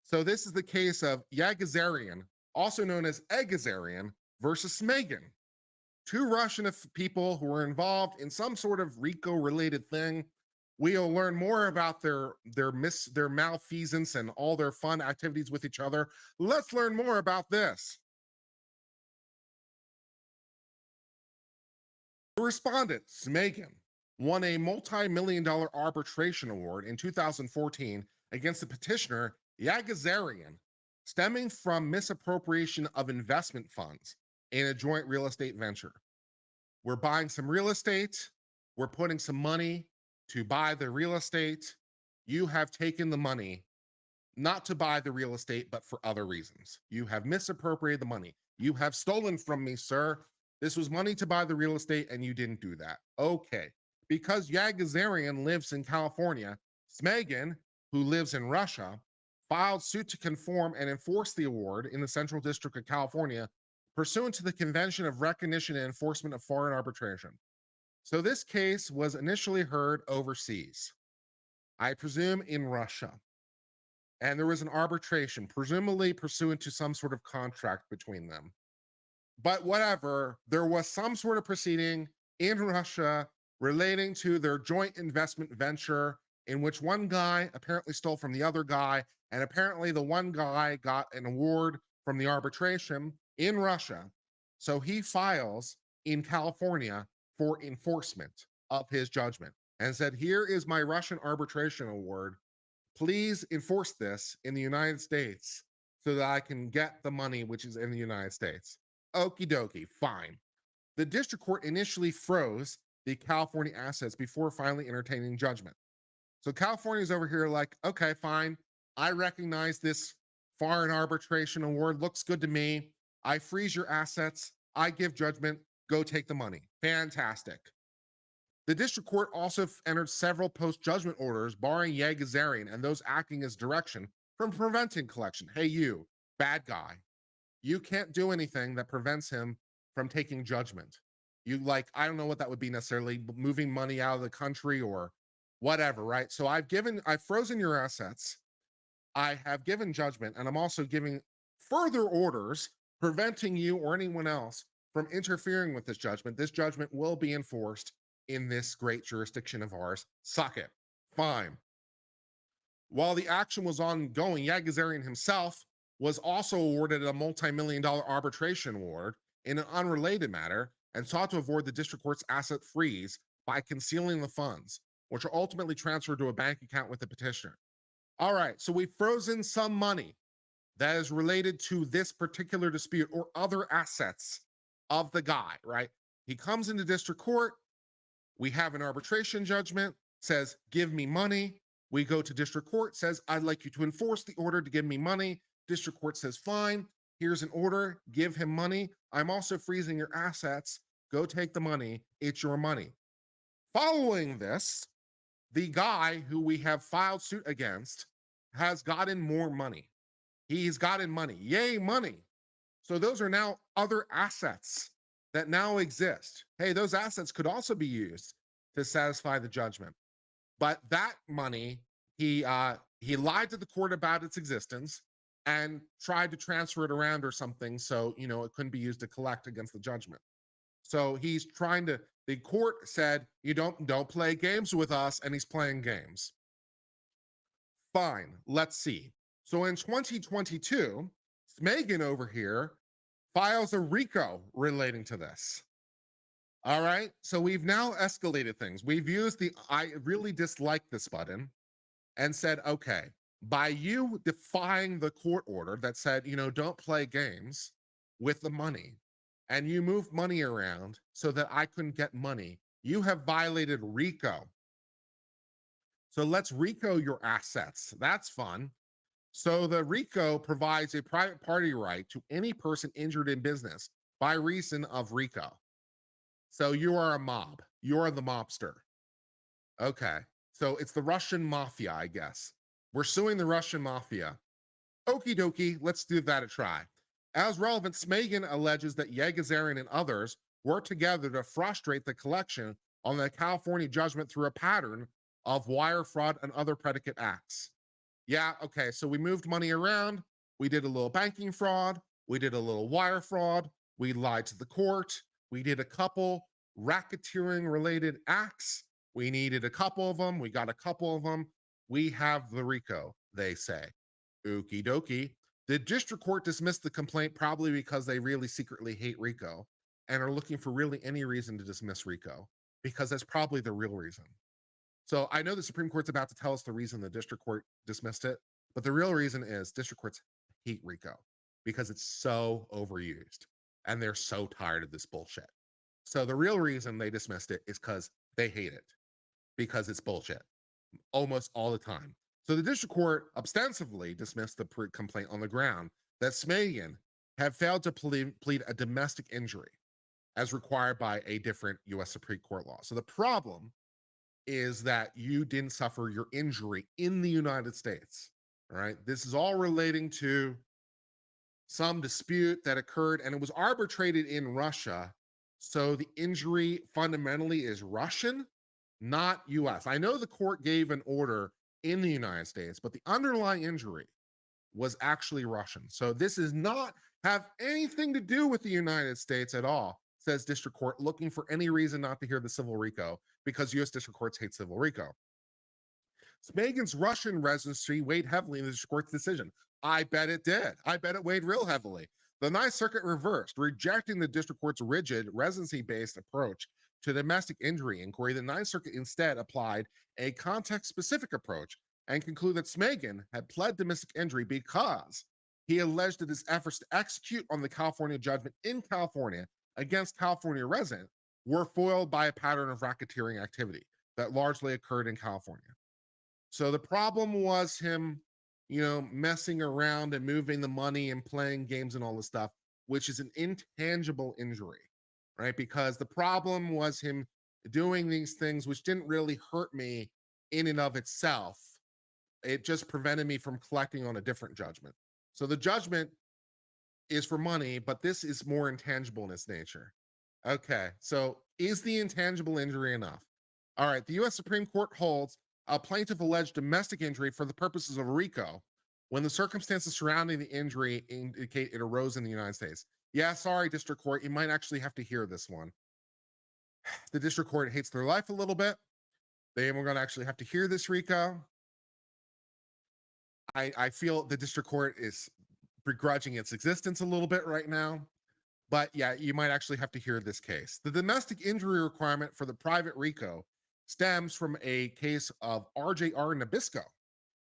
So this is the case of Yagazarian, also known as Egazarian, versus Smegan. Two Russian people who were involved in some sort of RICO-related thing. We'll learn more about their malfeasance and all their fun activities with each other. Let's learn more about this. The respondent, Smegan, won a multi-million dollar arbitration award in 2014 against the petitioner, Yagazarian, stemming from misappropriation of investment funds in a joint real estate venture. We're buying some real estate, we're putting some money to buy the real estate. You have taken the money not to buy the real estate, but for other reasons. You have misappropriated the money. You have stolen from me, sir. This was money to buy the real estate, and you didn't do that. Okay. Because Yagazarian lives in California, Smegan, who lives in Russia, filed suit to conform and enforce the award in the Central District of California, pursuant to the Convention of Recognition and Enforcement of Foreign Arbitration. So this case was initially heard overseas, I presume in Russia. And there was an arbitration, presumably pursuant to some sort of contract between them. But whatever, there was some sort of proceeding in Russia relating to their joint investment venture, in which one guy apparently stole from the other guy, and apparently the one guy got an award from the arbitration in Russia. So he files in California for enforcement of his judgment and said, here is my Russian arbitration award. Please enforce this in the United States so that I can get the money which is in the United States. Okie dokie, fine. The district court initially froze the California assets before finally entertaining judgment. So California's over here like, okay, fine. I recognize this foreign arbitration award. Looks good to me. I freeze your assets. I give judgment. Go take the money. Fantastic. The district court also entered several post-judgment orders barring Yegazarian and those acting as direction from preventing collection. Hey, you, bad guy. You can't do anything that prevents him from taking judgment. You like, I don't know what that would be necessarily, moving money out of the country or whatever, right? So I've frozen your assets. I have given judgment, and I'm also giving further orders preventing you or anyone else from interfering with this judgment. This judgment will be enforced in this great jurisdiction of ours. Suck it. Fine. While the action was ongoing, Yegazarian himself was also awarded a multi-million-dollar arbitration award in an unrelated matter and sought to avoid the district court's asset freeze by concealing the funds, which are ultimately transferred to a bank account with the petitioner. All right, so we've frozen some money that is related to this particular dispute or other assets of the guy, right? He comes into district court. We have an arbitration judgment, says, give me money. We go to district court, says, I'd like you to enforce the order to give me money. District court says, fine, here's an order, give him money. I'm also freezing your assets. Go take the money. It's your money. Following this, the guy who we have filed suit against has gotten more money. He's gotten money. Yay, money. So those are now other assets that now exist. Hey, those assets could also be used to satisfy the judgment. But that money, he lied to the court about its existence and tried to transfer it around or something so, it couldn't be used to collect against the judgment. So he's trying to, the court said, you don't play games with us, and he's playing games. Fine, let's see. So in 2022, Smeagin over here files a Rico relating to this. All right, so we've now escalated things. We've used the I really dislike this button and said, okay, by you defying the court order that said, don't play games with the money, and you moved money around so that I couldn't get money, you have violated Rico. So let's Rico your assets. That's fun. So the Rico provides a private party right to any person injured in business by reason of Rico. So you are a mob. You are the mobster. Okay. So it's the Russian mafia, I guess. We're suing the Russian mafia. Okie dokie, let's give that a try. As relevant, Smeagin alleges that Yegazarian and others worked together to frustrate the collection on the California judgment through a pattern of wire fraud and other predicate acts. Yeah, okay, so we moved money around. We did a little banking fraud. We did a little wire fraud. We lied to the court. We did a couple racketeering related acts. We needed a couple of them. We got a couple of them. We have the Rico, they say. Okie dokie. The district court dismissed the complaint probably because they really secretly hate Rico and are looking for really any reason to dismiss Rico, because that's probably the real reason. So I know the Supreme Court's about to tell us the reason the district court dismissed it, but the real reason is district courts hate Rico because it's so overused and they're so tired of this bullshit. So the real reason they dismissed it is because they hate it, because it's bullshit almost all the time. So the district court ostensibly dismissed the complaint on the ground that Smeagin had failed to plead a domestic injury as required by a different US Supreme Court law. So the problem is that you didn't suffer your injury in the United States, all right? This is all relating to some dispute that occurred, and it was arbitrated in Russia. So the injury fundamentally is Russian, not US. I know the court gave an order in the United States, but the underlying injury was actually Russian. So this does not have anything to do with the United States at all, says district court, looking for any reason not to hear the civil Rico, because US district courts hate civil Rico. Smeagin's Russian residency weighed heavily in the district court's decision. I bet it did. I bet it weighed real heavily. The Ninth Circuit reversed, rejecting the district court's rigid residency-based approach to domestic injury inquiry. The Ninth Circuit instead applied a context-specific approach and concluded that Smeagin had pled domestic injury because he alleged that his efforts to execute on the California judgment in California against California resident were foiled by a pattern of racketeering activity that largely occurred in California. So the problem was him, messing around and moving the money and playing games and all this stuff, which is an intangible injury, right? Because the problem was him doing these things which didn't really hurt me in and of itself. It just prevented me from collecting on a different judgment. So the judgment is for money, but this is more intangible in its nature. Okay, so is the intangible injury enough? All right, the US Supreme Court holds a plaintiff alleged domestic injury for the purposes of RICO when the circumstances surrounding the injury indicate it arose in the United States. Yeah, sorry, district court, you might actually have to hear this one. The district court hates their life a little bit. We're going to actually have to hear this, Rico. I feel the district court is begrudging its existence a little bit right now. But yeah, you might actually have to hear this case. The domestic injury requirement for the private RICO stems from a case of RJR Nabisco,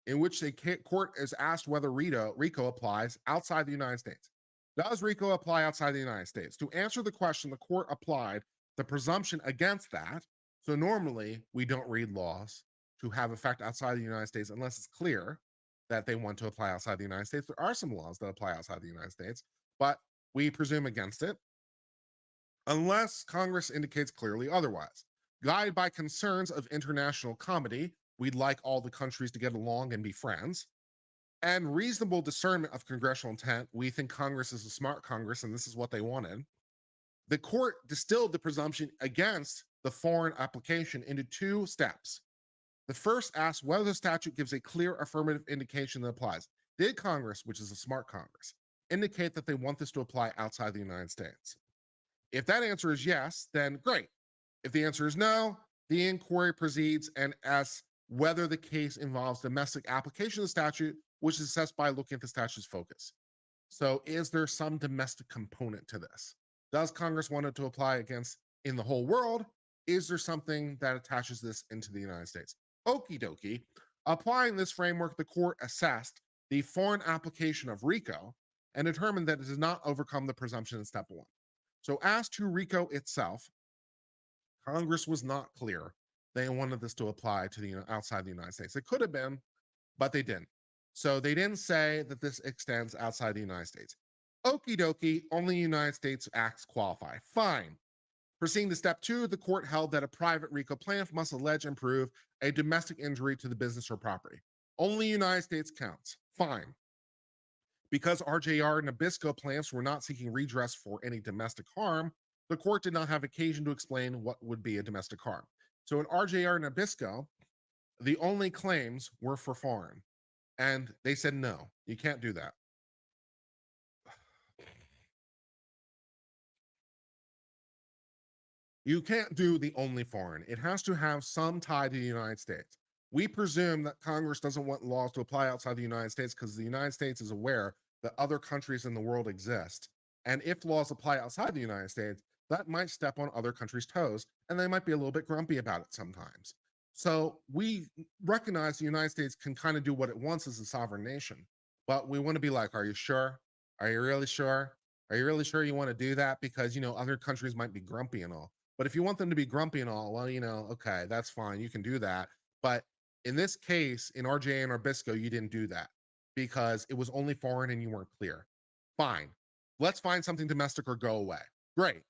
in which the court is asked whether RICO applies outside the United States. Does RICO apply outside the United States? To answer the question, the court applied the presumption against that. So normally we don't read laws to have effect outside the United States unless it's clear that they want to apply outside the United States. There are some laws that apply outside the United States, but we presume against it unless Congress indicates clearly otherwise. Guided by concerns of international comity, we'd like all the countries to get along and be friends, and reasonable discernment of congressional intent, we think Congress is a smart Congress and this is what they wanted. The court distilled the presumption against the foreign application into two steps. The first asks whether the statute gives a clear affirmative indication that applies. Did Congress, which is a smart Congress, indicate that they want this to apply outside the United States? If that answer is yes, then great. If the answer is no, the inquiry proceeds and asks whether the case involves domestic application of the statute, which is assessed by looking at the statute's focus. So is there some domestic component to this? Does Congress want it to apply against in the whole world? Is there something that attaches this into the United States? Okie dokie. Applying this framework, the court assessed the foreign application of RICO and determined that it does not overcome the presumption in step one. So as to RICO itself, Congress was not clear they wanted this to apply to the outside the United States. It could have been, but they didn't. So they didn't say that this extends outside the United States. Okie dokie, only United States acts qualify. Fine. Proceeding to step two, the court held that a private RICO plaintiff must allege and prove a domestic injury to the business or property. Only United States counts. Fine. Because RJR and Nabisco plaintiffs were not seeking redress for any domestic harm, the court did not have occasion to explain what would be a domestic harm. So in RJR and Nabisco, the only claims were for foreign. And they said, no, you can't do that. You can't do the only foreign. It has to have some tie to the United States. We presume that Congress doesn't want laws to apply outside the United States because the United States is aware that other countries in the world exist. And if laws apply outside the United States, that might step on other countries' toes, and they might be a little bit grumpy about it sometimes. So we recognize the United States can kind of do what it wants as a sovereign nation, but we want to be like, are you sure? Are you really sure? Are you really sure you want to do that? Because, other countries might be grumpy and all. But if you want them to be grumpy and all, well, okay, that's fine. You can do that. But in this case, in RJA and Nabisco, you didn't do that because it was only foreign and you weren't clear. Fine. Let's find something domestic or go away. Great.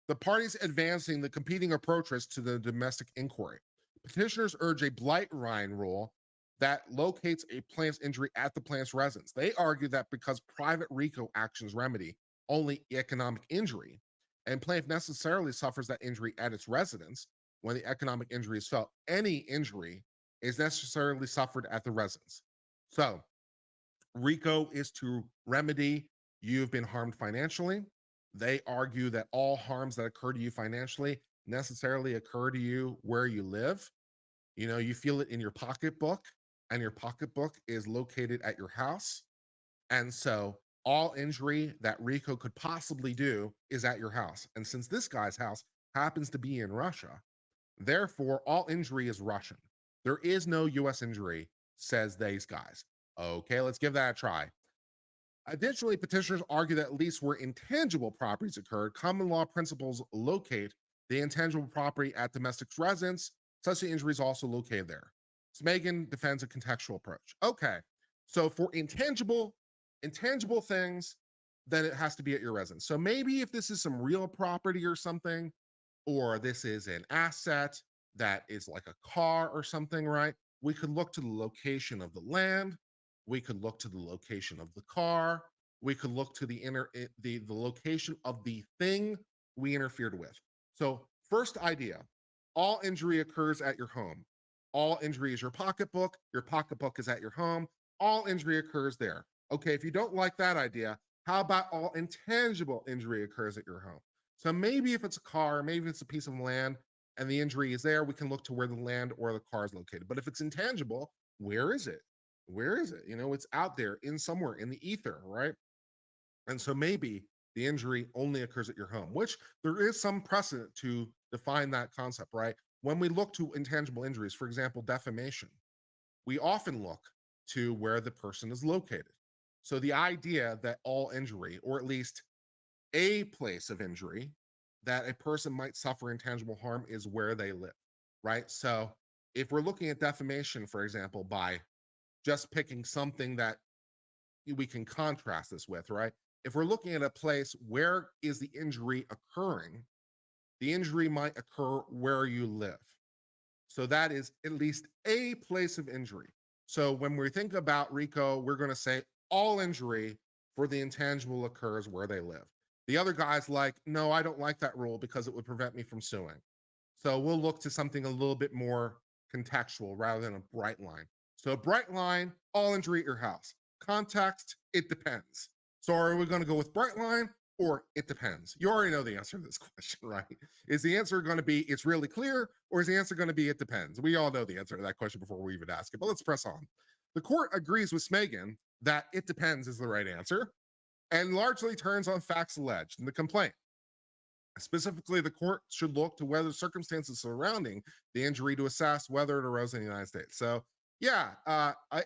The parties advancing the competing approaches to the domestic inquiry. Petitioners urge a blight rind rule that locates a plaintiff's injury at the plaintiff's residence. They argue that because private RICO actions remedy only economic injury, and plaintiff necessarily suffers that injury at its residence when the economic injury is felt, any injury is necessarily suffered at the residence. So RICO is to remedy you've been harmed financially. They argue that all harms that occur to you financially necessarily occur to you where you live. You feel it in your pocketbook, and your pocketbook is located at your house. And so all injury that RICO could possibly do is at your house. And since this guy's house happens to be in Russia, therefore all injury is Russian. There is no US injury, says these guys. Okay, let's give that a try. Additionally, petitioners argue that at least where intangible properties occurred, common law principles locate the intangible property at domestic residence, such the injury is also located there. Smagan defends a contextual approach. Okay, so for intangible things, then it has to be at your residence. So maybe if this is some real property or something, or this is an asset that is like a car or something, right? We could look to the location of the land. We could look to the location of the car. We could look to the location of the thing we interfered with. So first idea, all injury occurs at your home. All injury is your pocketbook is at your home, all injury occurs there. Okay, if you don't like that idea, how about all intangible injury occurs at your home? So maybe if it's a car, maybe it's a piece of land and the injury is there, we can look to where the land or the car is located. But if it's intangible, where is it? Where is it? You know, it's out there in somewhere in the ether, right? And so maybe the injury only occurs at your home, which there is some precedent to define that concept, right? When we look to intangible injuries, for example, defamation, we often look to where the person is located. So the idea that all injury, or at least a place of injury that a person might suffer intangible harm, is where they live, right? So if we're looking at defamation, for example, by just picking something that we can contrast this with, right? If we're looking at a place, where is the injury occurring? The injury might occur where you live. So that is at least a place of injury. So when we think about Rico, we're going to say all injury for the intangible occurs where they live. The other guy's like, no, I don't like that rule because it would prevent me from suing. So we'll look to something a little bit more contextual rather than a bright line. So a bright line, all injury at your house. Context, it depends. So are we going to go with bright line or it depends? You already know the answer to this question, right? Is the answer going to be it's really clear, or is the answer going to be it depends? We all know the answer to that question before we even ask it, but let's press on. The court agrees with Smagan that it depends is the right answer and largely turns on facts alleged in the complaint. Specifically, the court should look to whether circumstances surrounding the injury to assess whether it arose in the United States. So, yeah,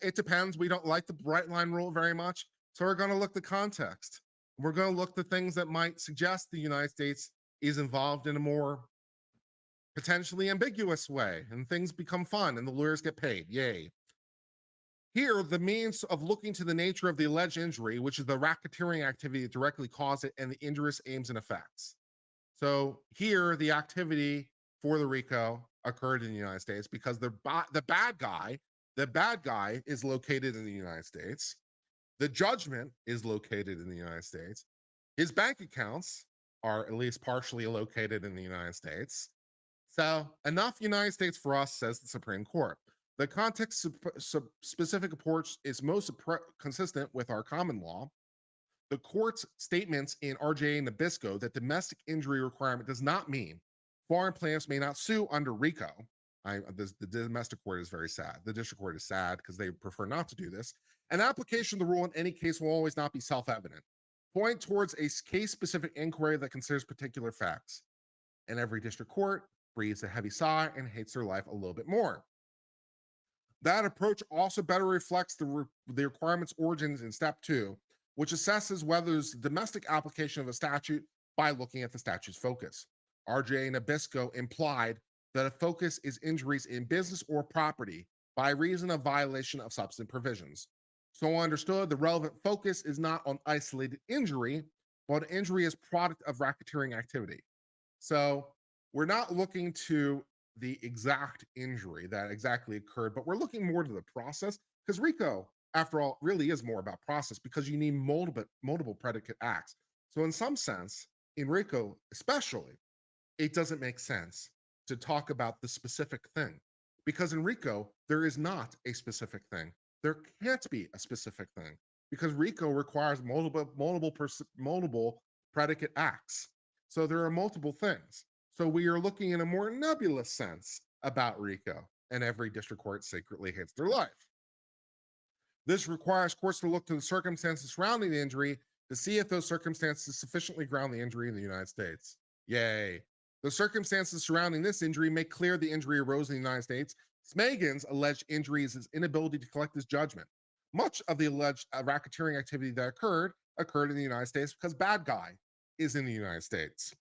it depends. We don't like the bright line rule very much. So, we're going to look the context. We're going to look the things that might suggest the United States is involved in a more potentially ambiguous way, and things become fun and the lawyers get paid. Yay. Here, the means of looking to the nature of the alleged injury, which is the racketeering activity that directly caused it, and the injurious aims and effects. So here, the activity for the Rico occurred in the United States because the bad guy is located in the United States. The judgment is located in the United States. His bank accounts are at least partially located in the United States. So enough United States for us, says the Supreme Court. The context specific approach is most consistent with our common law. The court's statements in RJA Nabisco that domestic injury requirement does not mean foreign plaintiffs may not sue under Rico. The domestic court is very sad. The district court is sad because they prefer not to do this. An application of the rule in any case will always not be self-evident. Point towards a case-specific inquiry that considers particular facts. And every district court breathes a heavy sigh and hates their life a little bit more. That approach also better reflects the requirement's origins in step 2, which assesses whether there's a domestic application of a statute by looking at the statute's focus. RJ Nabisco implied that a focus is injuries in business or property by reason of violation of substantive provisions. So understood, the relevant focus is not on isolated injury, but injury as product of racketeering activity. So we're not looking to the exact injury that exactly occurred, but we're looking more to the process, because Rico, after all, really is more about process because you need multiple predicate acts. So in some sense, in Rico especially, it doesn't make sense to talk about the specific thing, because in Rico, there is not a specific thing. There can't be a specific thing because Rico requires multiple predicate acts. So there are multiple things. So we are looking in a more nebulous sense about Rico, and every district court secretly hates their life. This requires courts to look to the circumstances surrounding the injury to see if those circumstances sufficiently ground the injury in the United States. Yay. The circumstances surrounding this injury make clear the injury arose in the United States. Smagan's alleged injury is his inability to collect his judgment. Much of the alleged racketeering activity that occurred in the United States because bad guy is in the United States.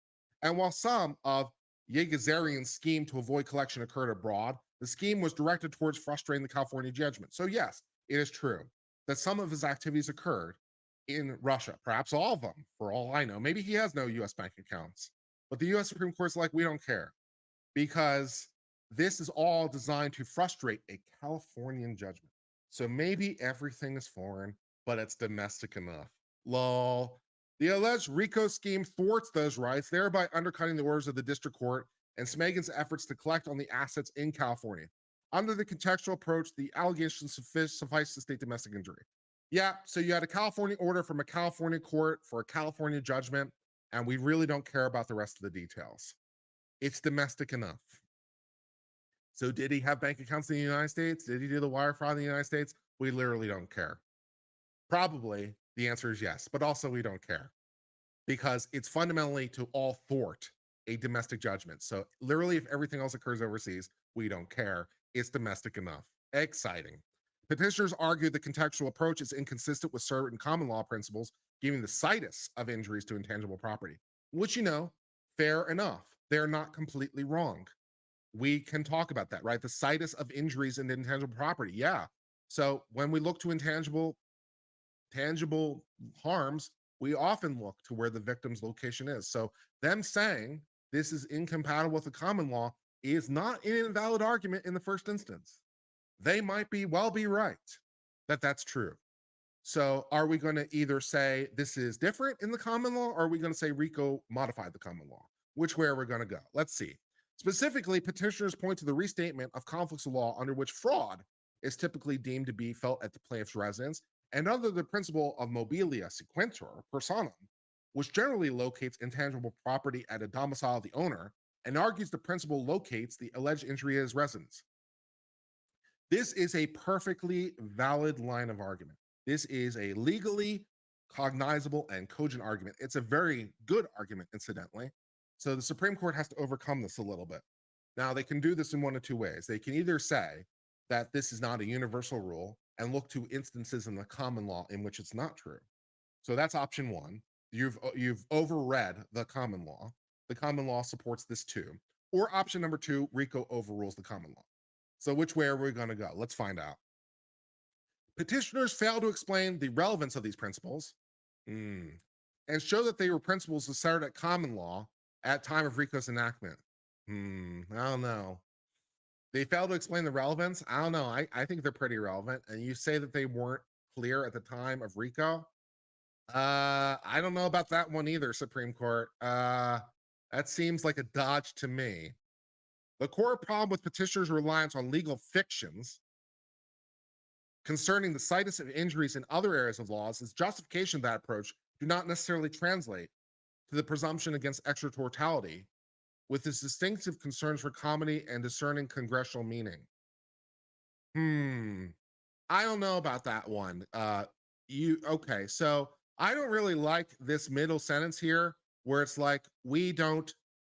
And while some of Yeager's scheme to avoid collection occurred abroad. The scheme was directed towards frustrating the California judgment. So yes, it is true that some of his activities occurred in Russia, perhaps all of them, for all I know. Maybe he has no US bank accounts, but the US Supreme Court's like, we don't care because this is all designed to frustrate a Californian judgment. So maybe everything is foreign, but it's domestic enough. Lol. The alleged Rico scheme thwarts those rights, thereby undercutting the orders of the district court and Smagan's efforts to collect on the assets in California. Under the contextual approach, the allegations suffice to state domestic injury. Yeah, so you had a California order from a California court for a California judgment, and we really don't care about the rest of the details. It's domestic enough. So did he have bank accounts in the United States? Did he do the wire fraud in the United States? We literally don't care. Probably the answer is yes, but also we don't care because it's fundamentally to all thwart a domestic judgment. So literally if everything else occurs overseas, we don't care. It's domestic enough. Exciting. Petitioners argue the contextual approach is inconsistent with certain common law principles, giving the situs of injuries to intangible property, which, you know, fair enough. They're not completely wrong. We can talk about that, right? The situs of injuries in intangible property. Yeah. So when we look to tangible harms, we often look to where the victim's location is. So them saying this is incompatible with the common law is not an invalid argument in the first instance. They might be right that that's true. So are we going to either say this is different in the common law, or are we going to say Rico modified the common law? Which way are we going to go? Let's see. Specifically, petitioners point to the restatement of conflicts of law under which fraud is typically deemed to be felt at the plaintiff's residence, and under the principle of mobilia sequentur personam, which generally locates intangible property at a domicile of the owner, and argues the principle locates the alleged injury at his residence. This is a perfectly valid line of argument. This is a legally cognizable and cogent argument. It's a very good argument, incidentally. So the Supreme Court has to overcome this a little bit. Now, they can do this in one of two ways. They can either say that this is not a universal rule and look to instances in the common law in which it's not true. So that's option one. You've overread the common law. The common law supports this too. Or option number two, Rico overrules the common law. So which way are we going to go? Let's find out. Petitioners fail to explain the relevance of these principles and show that they were principles asserted at common law at time of Rico's enactment. I don't know. They fail to explain the relevance. I don't know. I think they're pretty relevant. And you say that they weren't clear at the time of Rico. I don't know about that one either, Supreme Court. That seems like a dodge to me. The core problem with petitioners' reliance on legal fictions concerning the situs of injuries in other areas of laws is justification of that approach do not necessarily translate to the presumption against extraterritoriality with its distinctive concerns for comedy and discerning congressional meaning. I don't know about that one. Okay, so I don't really like this middle sentence here where it's like,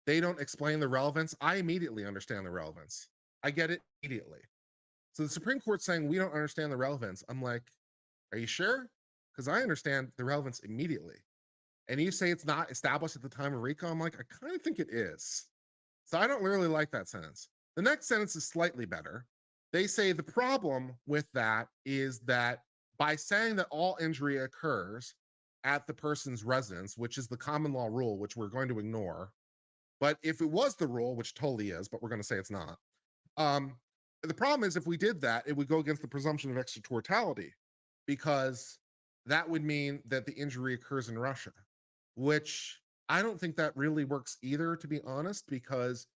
they don't explain the relevance. I immediately understand the relevance. I get it immediately. So the Supreme Court's saying we don't understand the relevance. I'm like, are you sure? Because I understand the relevance immediately. And you say it's not established at the time of Rico. I'm like, I kind of think it is. So I don't really like that sentence. The next sentence is slightly better. They say the problem with that is that by saying that all injury occurs at the person's residence, which is the common law rule, which we're going to ignore, but if it was the rule, which totally is, but we're going to say it's not, the problem is if we did that, it would go against the presumption of extraterritoriality because that would mean that the injury occurs in Russia, which I don't think that really works either, to be honest, because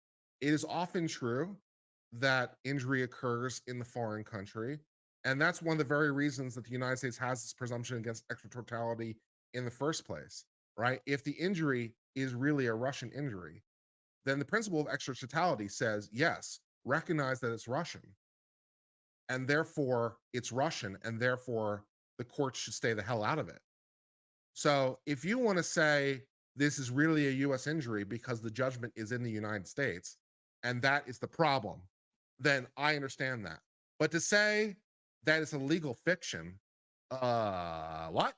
it is often true that injury occurs in the foreign country. And that's one of the very reasons that the United States has this presumption against extraterritoriality in the first place, right? If the injury is really a Russian injury, then the principle of extraterritoriality says, yes, recognize that it's Russian. And therefore, it's Russian, and therefore the court should stay the hell out of it. So if you want to say this is really a US injury because the judgment is in the United States, and that is the problem, then I understand that. But to say that it's a legal fiction, what?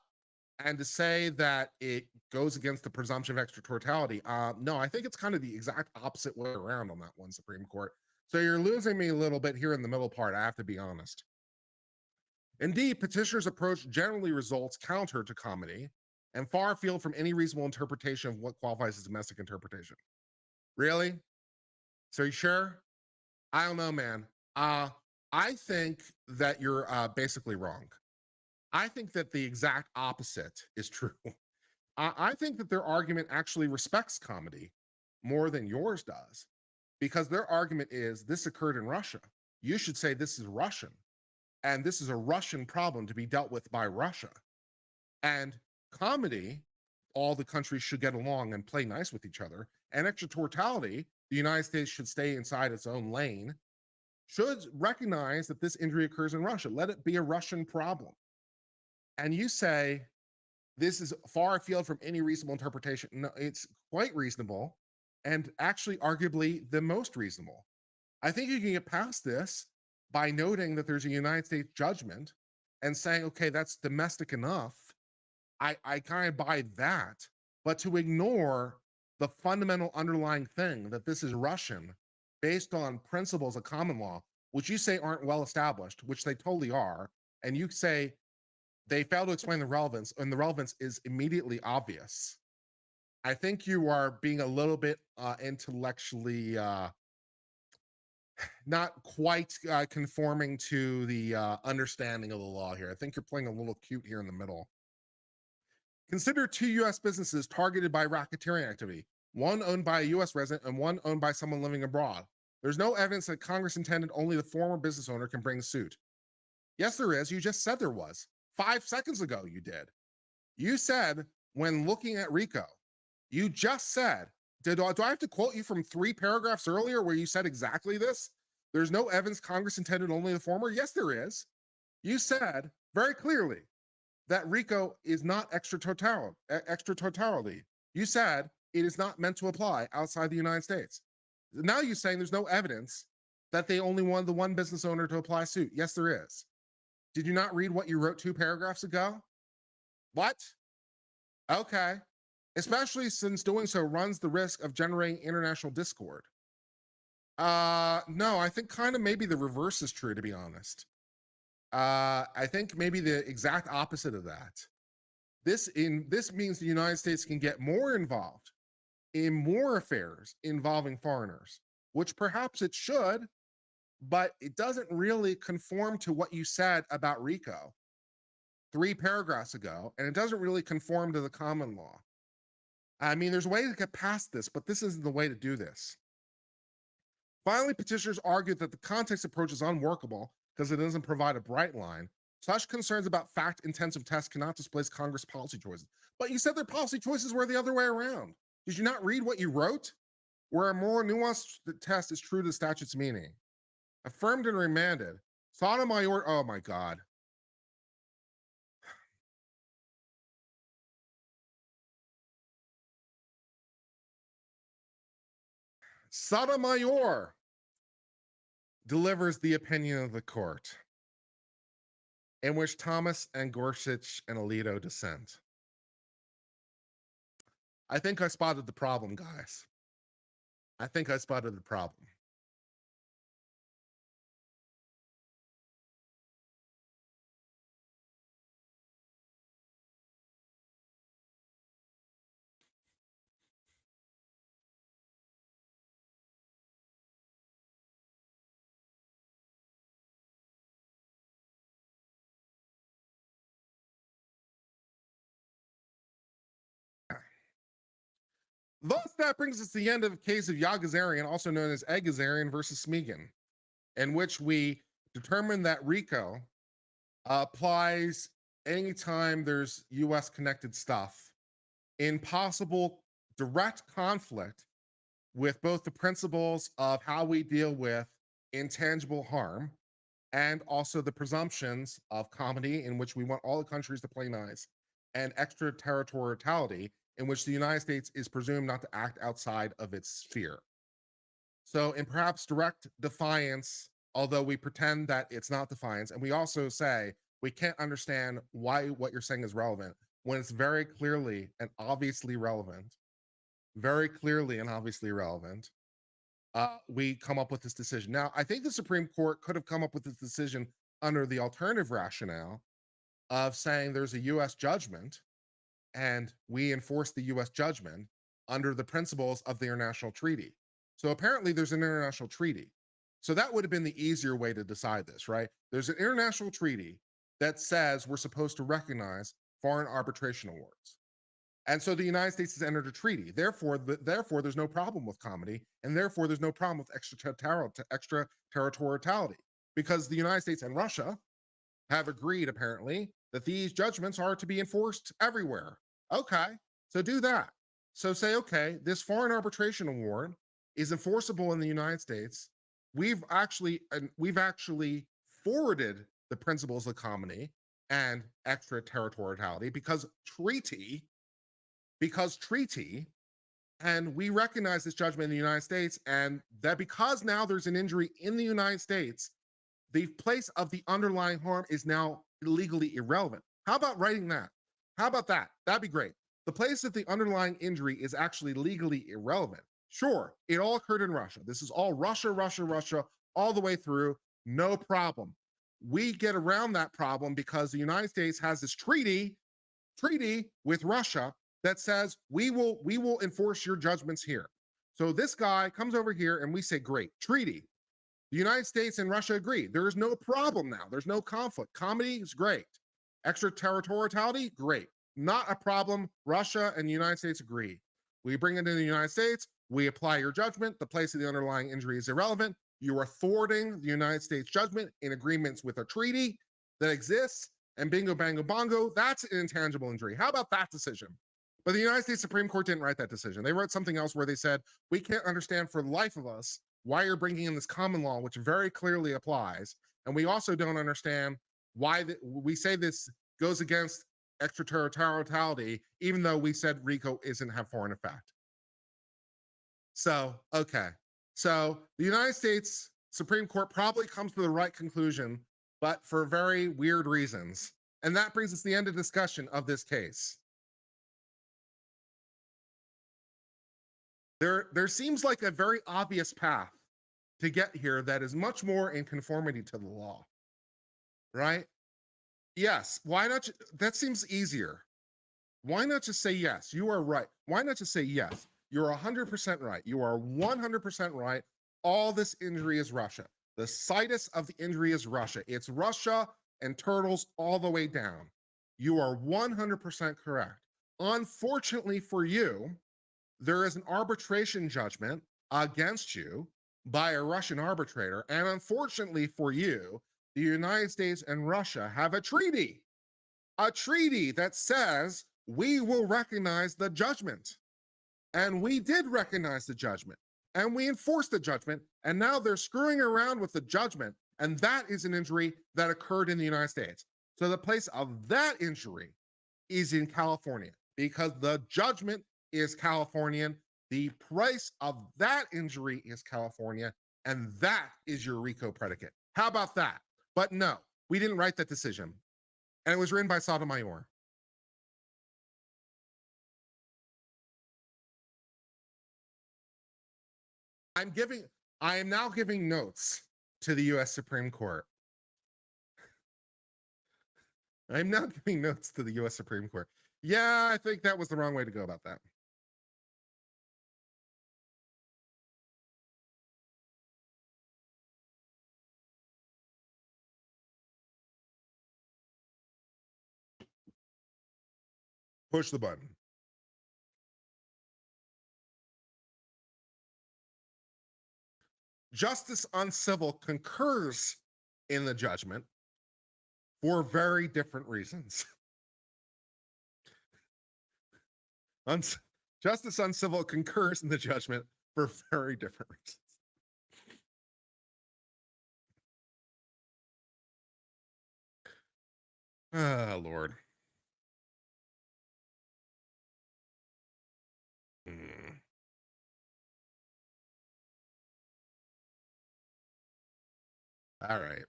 And to say that it goes against the presumption of extraterritoriality. No, I think it's kind of the exact opposite way around on that one, Supreme Court. So you're losing me a little bit here in the middle part, I have to be honest. Indeed, petitioners' approach generally results counter to comity and far afield from any reasonable interpretation of what qualifies as domestic interpretation. Really? So you sure? I don't know, man. I think that you're basically wrong. I think that the exact opposite is true. I think that their argument actually respects comedy more than yours does, because their argument is this occurred in Russia. You should say this is Russian, and this is a Russian problem to be dealt with by Russia. And comedy, all the countries should get along and play nice with each other. And extraterritoriality, the United States should stay inside its own lane, should recognize that this injury occurs in Russia. Let it be a Russian problem. And you say, this is far afield from any reasonable interpretation. No, it's quite reasonable, and actually arguably the most reasonable. I think you can get past this by noting that there's a United States judgment and saying, okay, that's domestic enough. I kind of buy that. But to ignore the fundamental underlying thing that this is Russian based on principles of common law, which you say aren't well established, which they totally are, and you say they fail to explain the relevance, and the relevance is immediately obvious. I think you are being a little bit intellectually not quite conforming to the understanding of the law here. I think you're playing a little cute here in the middle. Consider two U.S. businesses targeted by racketeering activity, one owned by a U.S. resident and one owned by someone living abroad. There's no evidence that Congress intended only the former business owner can bring suit. Yes, there is. You just said there was. 5 seconds ago, you did. You said, when looking at Rico, you just said, do I have to quote you from 3 paragraphs earlier where you said exactly this? There's no evidence Congress intended only the former? Yes, there is. You said very clearly that Rico is not extraterritoriality. You said it is not meant to apply outside the United States. Now you're saying there's no evidence that they only wanted the one business owner to apply suit. Yes, there is. Did you not read what you wrote 2 paragraphs ago? What? Okay. Especially since doing so runs the risk of generating international discord. No, I think kind of maybe the reverse is true, to be honest. I think maybe the exact opposite of that. This means the United States can get more involved in more affairs involving foreigners, which perhaps it should, but it doesn't really conform to what you said about Rico 3 paragraphs ago, and it doesn't really conform to the common law. I mean, there's a way to get past this, but this isn't the way to do this. Finally, petitioners argued that the context approach is unworkable because it doesn't provide a bright line. Such concerns about fact-intensive tests cannot displace Congress policy choices. But you said their policy choices were the other way around. Did you not read what you wrote? Where a more nuanced test is true to the statute's meaning. Affirmed and remanded. Sotomayor, oh my God. Sotomayor delivers the opinion of the court, in which Thomas and Gorsuch and Alito dissent. I think I spotted the problem, guys. I think I spotted the problem. Thus, that brings us to the end of the case of Yagazarian, also known as Egazarian versus Smeagol, in which we determined that Rico applies anytime there's US connected stuff in possible direct conflict with both the principles of how we deal with intangible harm and also the presumptions of comity, in which we want all the countries to play nice, and extraterritoriality, in which the United States is presumed not to act outside of its sphere. So in perhaps direct defiance, although we pretend that it's not defiance, and we also say we can't understand why what you're saying is relevant, when it's very clearly and obviously relevant, very clearly and obviously relevant, we come up with this decision. Now, I think the Supreme Court could have come up with this decision under the alternative rationale of saying there's a US judgment and we enforce the US judgment under the principles of the international treaty. So apparently there's an international treaty. So that would have been the easier way to decide this, right? There's an international treaty that says we're supposed to recognize foreign arbitration awards. And so the United States has entered a treaty. Therefore, there's no problem with comedy, and therefore there's no problem with extraterritoriality, because the United States and Russia have agreed, apparently, that these judgments are to be enforced everywhere. Okay, so do that. So say, okay, this foreign arbitration award is enforceable in the United States. We've actually forwarded the principles of comedy and extraterritoriality because treaty, and we recognize this judgment in the United States, and that because now there's an injury in the United States, the place of the underlying harm is now legally irrelevant. How about writing that? How about that? That'd be great. The place of the underlying injury is actually legally irrelevant. Sure, it all occurred in Russia. This is all Russia, Russia, Russia, all the way through. No problem. We get around that problem because the United States has this treaty with Russia that says we will enforce your judgments here. So this guy comes over here and we say, great, treaty. The United States and Russia agree. There is no problem now. There's no conflict. Comedy is great. Extraterritoriality, great. Not a problem. Russia and the United States agree. We bring it in the United States. We apply your judgment. The place of the underlying injury is irrelevant. You are thwarting the United States judgment in agreements with a treaty that exists. And bingo, bango, bongo, that's an intangible injury. How about that decision? But the United States Supreme Court didn't write that decision. They wrote something else where they said, we can't understand for the life of us why you're bringing in this common law, which very clearly applies. And we also don't understand why we say this goes against extraterritoriality, even though we said Rico isn't have foreign effect. So, okay. So the United States Supreme Court probably comes to the right conclusion, but for very weird reasons. And that brings us to the end of discussion of this case. There seems like a very obvious path to get here that is much more in conformity to the law, right? Yes. Why not? That seems easier. Why not just say yes? You are right. Why not just say yes? You're 100% right. You are 100% right. All this injury is Russia. The situs of the injury is Russia. It's Russia and turtles all the way down. You are 100% correct. Unfortunately for you, there is an arbitration judgment against you by a Russian arbitrator. And unfortunately for you, the United States and Russia have a treaty that says we will recognize the judgment. And we did recognize the judgment and we enforced the judgment. And now they're screwing around with the judgment. And that is an injury that occurred in the United States. So the place of that injury is in California because the judgment is Californian. The price of that injury is California, and that is your Rico predicate. How about that? But no, we didn't write that decision. And it was written by Sotomayor. I am now giving notes to the US Supreme Court. I'm now giving notes to the US Supreme Court. Yeah, I think that was the wrong way to go about that. Push the button. Justice Uncivil concurs in the judgment for very different reasons. Justice Uncivil concurs in the judgment for very different reasons. Ah, Lord. Mm. All right.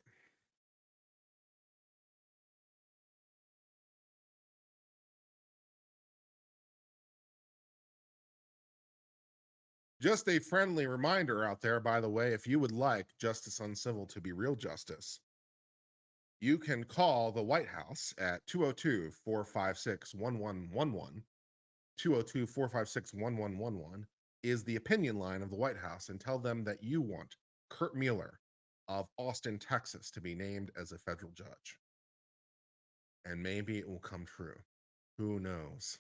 Just a friendly reminder out there, by the way, if you would like justice uncivil to be real justice, you can call the White House at 202 456 1111. 202 456 1111 is the opinion line of the White House, and tell them that you want Kurt Mueller of Austin, Texas to be named as a federal judge. And maybe it will come true. Who knows?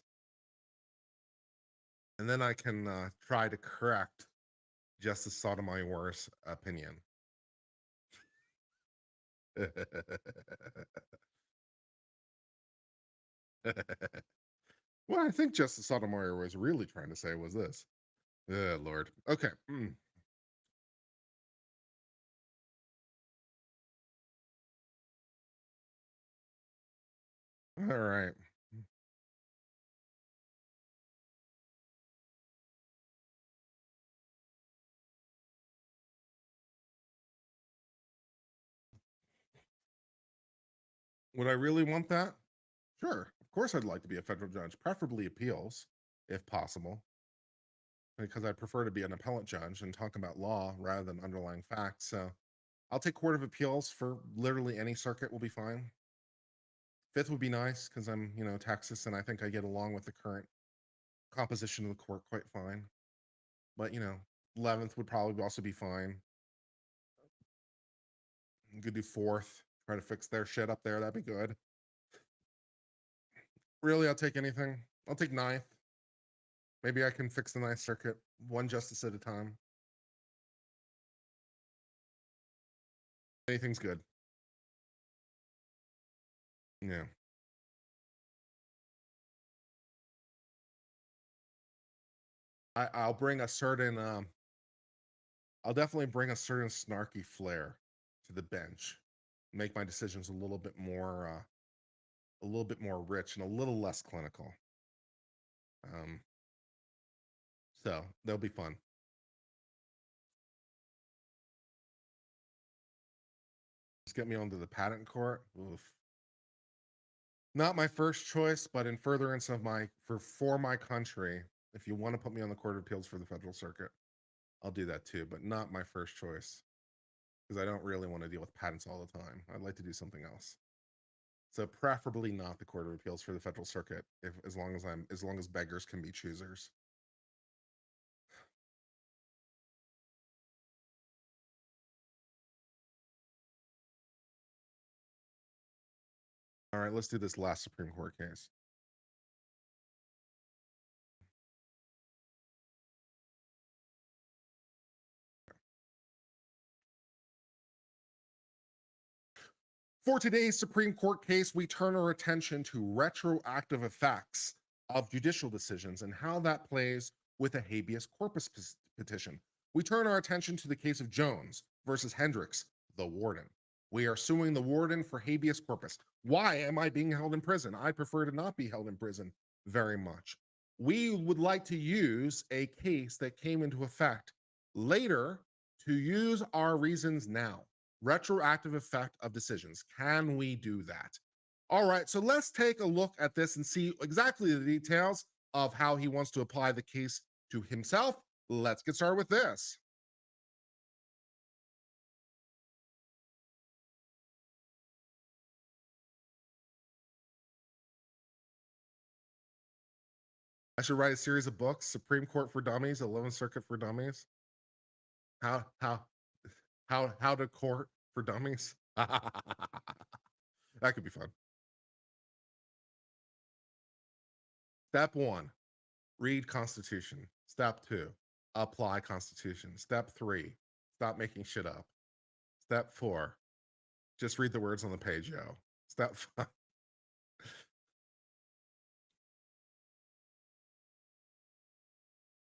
And then I can try to correct Justice Sotomayor's opinion. What I think Justice Sotomayor was really trying to say was this. Lord. Okay. All right. Would I really want that? Sure. Of course, I'd like to be a federal judge, preferably appeals, if possible, because I prefer to be an appellate judge and talk about law rather than underlying facts. So I'll take Court of Appeals for literally any circuit will be fine. Fifth would be nice because I'm, Texas, and I think I get along with the current composition of the court quite fine. But 11th would probably also be fine. You could do fourth, try to fix their shit up there. That'd be good. Really, I'll take anything. I'll take ninth. Maybe I can fix the Ninth Circuit one justice at a time. Anything's good. Yeah. I'll bring a certain I'll definitely bring a certain snarky flair to the bench. Make my decisions a little bit more rich and a little less clinical. So they'll be fun. Just get me onto the patent court. Oof. Not my first choice, but in furtherance of for my country, if you want to put me on the Court of Appeals for the Federal Circuit, I'll do that too, but not my first choice because I don't really want to deal with patents all the time. I'd like to do something else. So preferably not the Court of Appeals for the Federal Circuit, as long as beggars can be choosers. All right, let's do this last Supreme Court case. For today's Supreme Court case, we turn our attention to retroactive effects of judicial decisions and how that plays with a habeas corpus petition. We turn our attention to the case of Jones versus Hendricks, the warden. We are suing the warden for habeas corpus. Why am I being held in prison? I prefer to not be held in prison very much. We would like to use a case that came into effect later to use our reasons now. Retroactive effect of decisions. Can we do that? All right, so let's take a look at this and see exactly the details of how he wants to apply the case to himself. Let's get started with this. I should write a series of books: Supreme Court for Dummies, 11th Circuit for Dummies. How to court for dummies. That could be fun. Step 1, read Constitution. Step 2, apply Constitution. Step 3, stop making shit up. Step 4, just read the words on the page, yo. Step 5.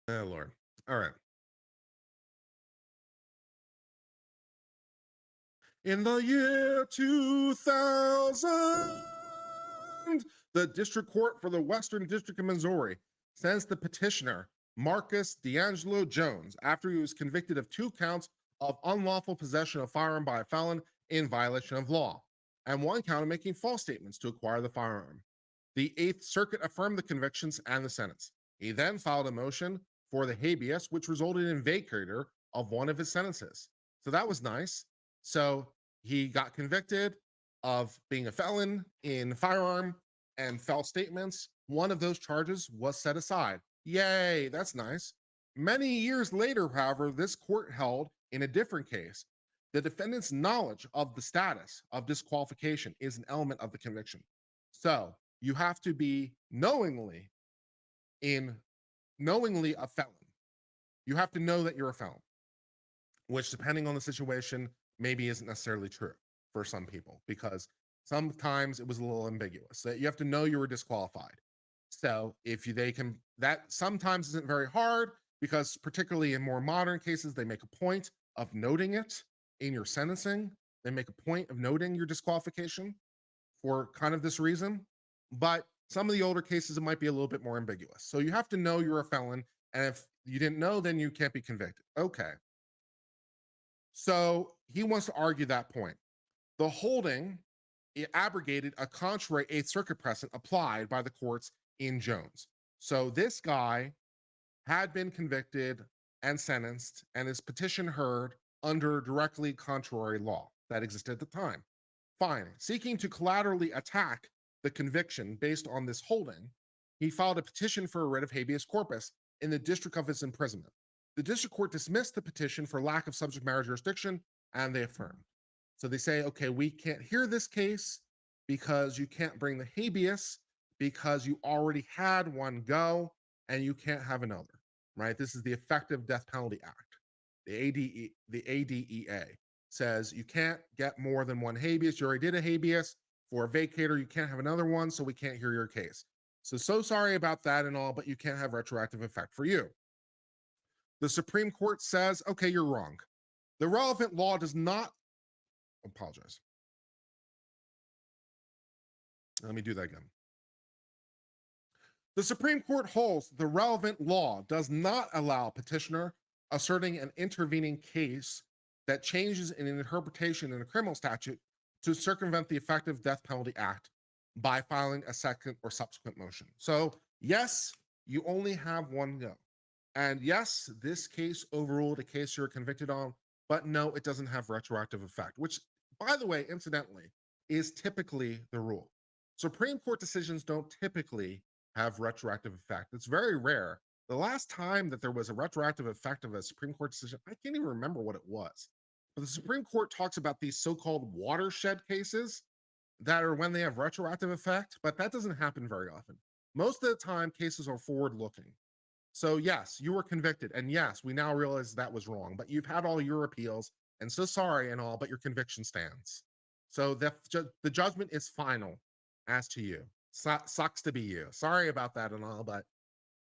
Oh, Lord. All right. In the year 2000, the District Court for the Western District of Missouri sends the petitioner, Marcus D'Angelo Jones, after he was convicted of 2 counts of unlawful possession of firearm by a felon in violation of law, and 1 count of making false statements to acquire the firearm. The Eighth Circuit affirmed the convictions and the sentence. He then filed a motion for the habeas, which resulted in vacatur of one of his sentences. So that was nice. So he got convicted of being a felon in firearm and false statements. One of those charges was set aside. Yay, that's nice. Many years later, however, this court held in a different case, the defendant's knowledge of the status of disqualification is an element of the conviction. So you have to be knowingly a felon. You have to know that you're a felon, which depending on the situation, maybe isn't necessarily true for some people, because sometimes it was a little ambiguous. That you have to know you were disqualified. So if they can, that sometimes isn't very hard, because particularly in more modern cases, they make a point of noting it in your sentencing. They make a point of noting your disqualification for kind of this reason. But some of the older cases, it might be a little bit more ambiguous. So you have to know you're a felon. And if you didn't know, then you can't be convicted. Okay. So he wants to argue that point. The holding, it abrogated a contrary Eighth Circuit precedent applied by the courts in Jones. So this guy had been convicted and sentenced, and his petition heard under directly contrary law that existed at the time. Fine. Seeking to collaterally attack the conviction based on this holding, he filed a petition for a writ of habeas corpus in the district of his imprisonment. The district court dismissed the petition for lack of subject matter jurisdiction, and they affirmed. So they say, okay, we can't hear this case because you can't bring the habeas because you already had one go and you can't have another, right? This is the Effective Death Penalty Act. The ADEA says you can't get more than one habeas. You already did a habeas for a vacator. You can't have another one, so we can't hear your case. So sorry about that and all, but you can't have retroactive effect for you. The Supreme Court says, okay, you're wrong. The relevant law does not, apologize. Let me do that again. The Supreme Court holds the relevant law does not allow petitioner asserting an intervening case that changes in an interpretation in a criminal statute to circumvent the Effective Death Penalty Act by filing a second or subsequent motion. So yes, you only have one go. And yes, this case overruled a case you're convicted on, but no, it doesn't have retroactive effect, which, by the way, incidentally, is typically the rule. Supreme Court decisions don't typically have retroactive effect. It's very rare. The last time that there was a retroactive effect of a Supreme Court decision, I can't even remember what it was. But the Supreme Court talks about these so-called watershed cases that are when they have retroactive effect, but that doesn't happen very often. Most of the time, cases are forward-looking. So yes, you were convicted, and yes, we now realize that was wrong, but you've had all your appeals, and so sorry and all, but your conviction stands. So the judgment is final as to you. Sucks to be you. Sorry about that and all, but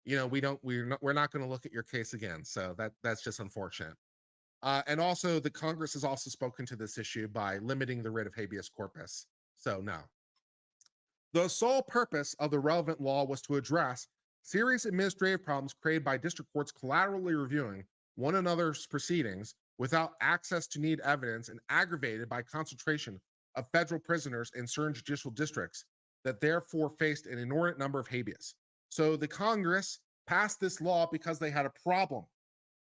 we're not going to look at your case again. So that's just unfortunate. And also, the Congress has also spoken to this issue by limiting the writ of habeas corpus. So no. The sole purpose of the relevant law was to address serious administrative problems created by district courts collaterally reviewing one another's proceedings without access to need evidence and aggravated by concentration of federal prisoners in certain judicial districts that therefore faced an inordinate number of habeas. So the Congress passed this law because they had a problem.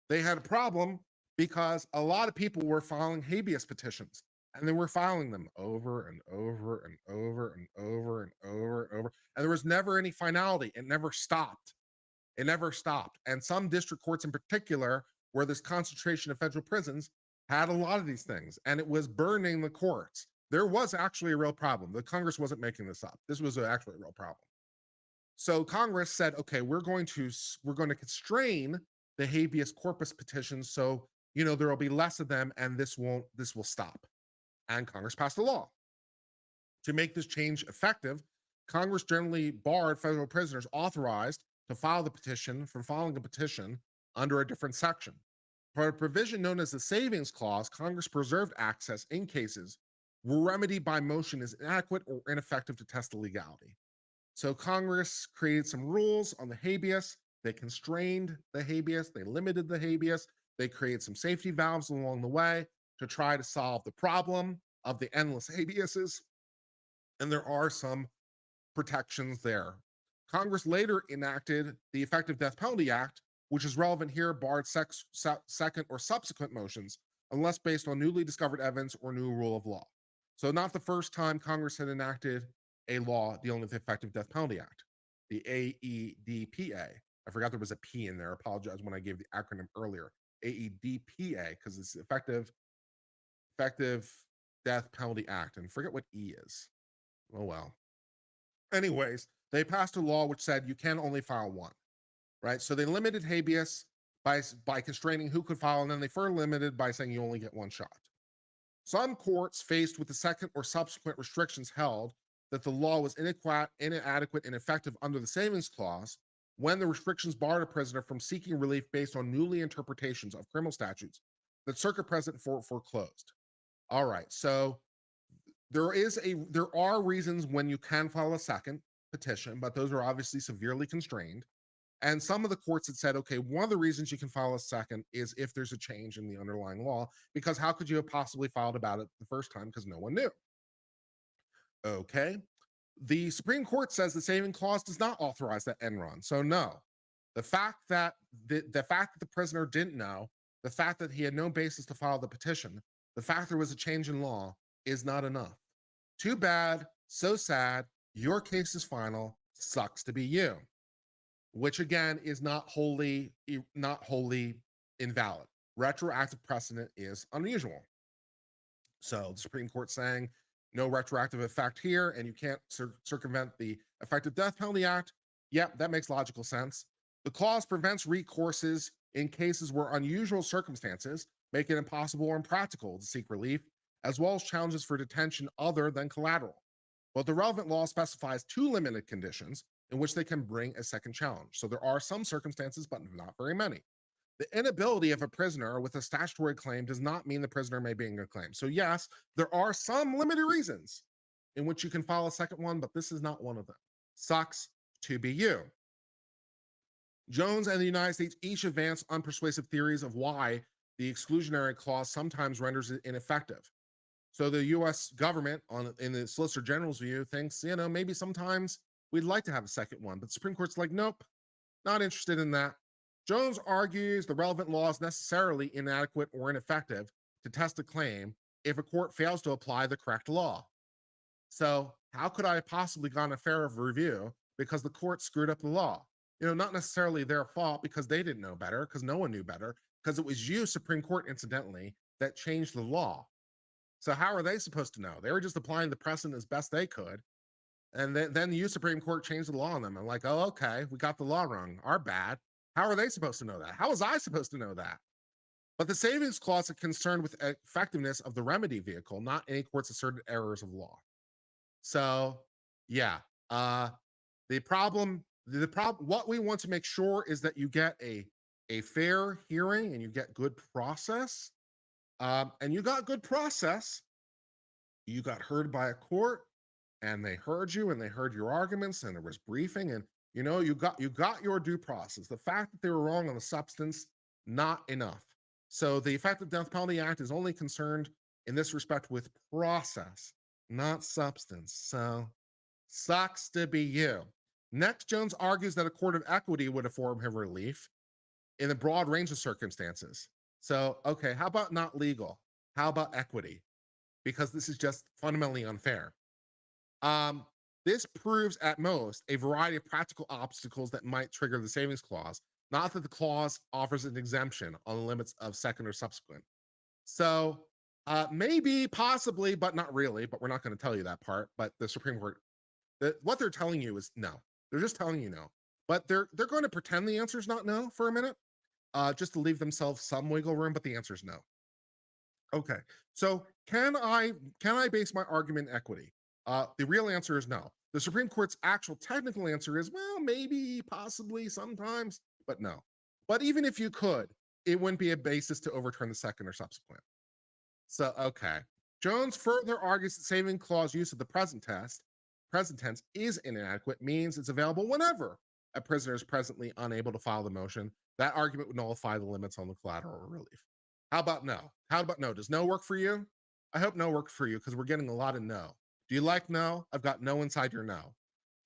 They had a problem because a lot of people were filing habeas petitions, and they were filing them over and over and over and over and over and over. And there was never any finality. It never stopped. It never stopped. And some district courts in particular, where this concentration of federal prisons, had a lot of these things, and it was burning the courts. There was actually a real problem. The Congress wasn't making this up. This was actually a real problem. So Congress said, okay, we're going to constrain the habeas corpus petitions, so there will be less of them, and this will stop. And Congress passed a law. To make this change effective, Congress generally barred federal prisoners authorized to file the petition from filing a petition under a different section. For a provision known as the Savings Clause, Congress preserved access in cases where remedy by motion is inadequate or ineffective to test the legality. So Congress created some rules on the habeas. They constrained the habeas. They limited the habeas. They created some safety valves along the way to try to solve the problem of the endless habeases. And there are some protections there. Congress later enacted the Effective Death Penalty Act, which is relevant here, barred second or subsequent motions unless based on newly discovered evidence or new rule of law. So not the first time Congress had enacted a law dealing with the Effective Death Penalty Act, the AEDPA. I forgot there was a P in there. I apologize when I gave the acronym earlier. AEDPA, because it's Effective Death Penalty Act, and forget what E is. Oh well. Anyways, they passed a law which said you can only file one, right? So they limited habeas by constraining who could file, and then they further limited by saying you only get one shot. Some courts, faced with the second or subsequent restrictions, held that the law was inadequate, and ineffective under the Savings Clause when the restrictions barred a prisoner from seeking relief based on newly interpretations of criminal statutes that Circuit President foreclosed. All right, so there are reasons when you can file a second petition, but those are obviously severely constrained. And some of the courts had said, okay, one of the reasons you can file a second is if there's a change in the underlying law, because how could you have possibly filed about it the first time because no one knew? Okay. The Supreme Court says the saving clause does not authorize that end run. So no, the fact that the prisoner didn't know, the fact that he had no basis to file the petition, the fact there was a change in law is not enough. Too bad, so sad, your case is final, sucks to be you. Which again is not wholly invalid. Retroactive precedent is unusual. So the Supreme Court saying no retroactive effect here, and you can't circumvent the Effective Death Penalty Act. Yep, that makes logical sense. The clause prevents recourses in cases where unusual circumstances make it impossible or impractical to seek relief, as well as challenges for detention other than collateral. But the relevant law specifies two limited conditions in which they can bring a second challenge. So there are some circumstances, but not very many. The inability of a prisoner with a statutory claim does not mean the prisoner may bring a claim. So yes, there are some limited reasons in which you can file a second one, but this is not one of them. Sucks to be you. Jones and the United States each advance unpersuasive theories of why the exclusionary clause sometimes renders it ineffective. So the U.S. government, in the Solicitor General's view, thinks, maybe sometimes we'd like to have a second one, but the Supreme Court's like, nope, not interested in that. Jones argues the relevant law is necessarily inadequate or ineffective to test a claim if a court fails to apply the correct law. So how could I have possibly gotten a fair review because the court screwed up the law? Not necessarily their fault because they didn't know better, because no one knew better, because it was you, Supreme Court, incidentally, that changed the law. So how are they supposed to know? They were just applying the precedent as best they could. And then the Supreme Court changed the law on them. I'm like, oh, okay, we got the law wrong. Our bad. How are they supposed to know that? How was I supposed to know that? But the Savings Clause is concerned with effectiveness of the remedy vehicle, not any court's asserted errors of law. So, yeah, the problem, what we want to make sure is that you get a fair hearing and you get good process. And you got good process. You got heard by a court, and they heard you, and they heard your arguments, and there was briefing, and you got your due process. The fact that they were wrong on the substance, not enough. So the Effective Death Penalty Act is only concerned in this respect with process, not substance. So sucks to be you. Next, Jones argues that a court of equity would afford him relief in a broad range of circumstances. So, okay, how about not legal? How about equity? Because this is just fundamentally unfair. This proves at most a variety of practical obstacles that might trigger the Savings Clause, not that the clause offers an exemption on the limits of second or subsequent. So maybe, possibly, but not really, but we're not going to tell you that part. But the Supreme Court, what they're telling you is no. They're just telling you no. But they're going to pretend the answer is not no for a minute, just to leave themselves some wiggle room, but the answer is no. Okay, so can I base my argument in equity? The real answer is no. The Supreme Court's actual technical answer is, well, maybe, possibly, sometimes, but no. But even if you could, it wouldn't be a basis to overturn the second or subsequent. So, okay. Jones further argues that saving clause use of the present tense is inadequate, means it's available whenever a prisoner is presently unable to file the motion. That argument would nullify the limits on the collateral relief. How about no? How about no? Does no work for you? I hope no works for you because we're getting a lot of no. Do you like no? I've got no inside your no.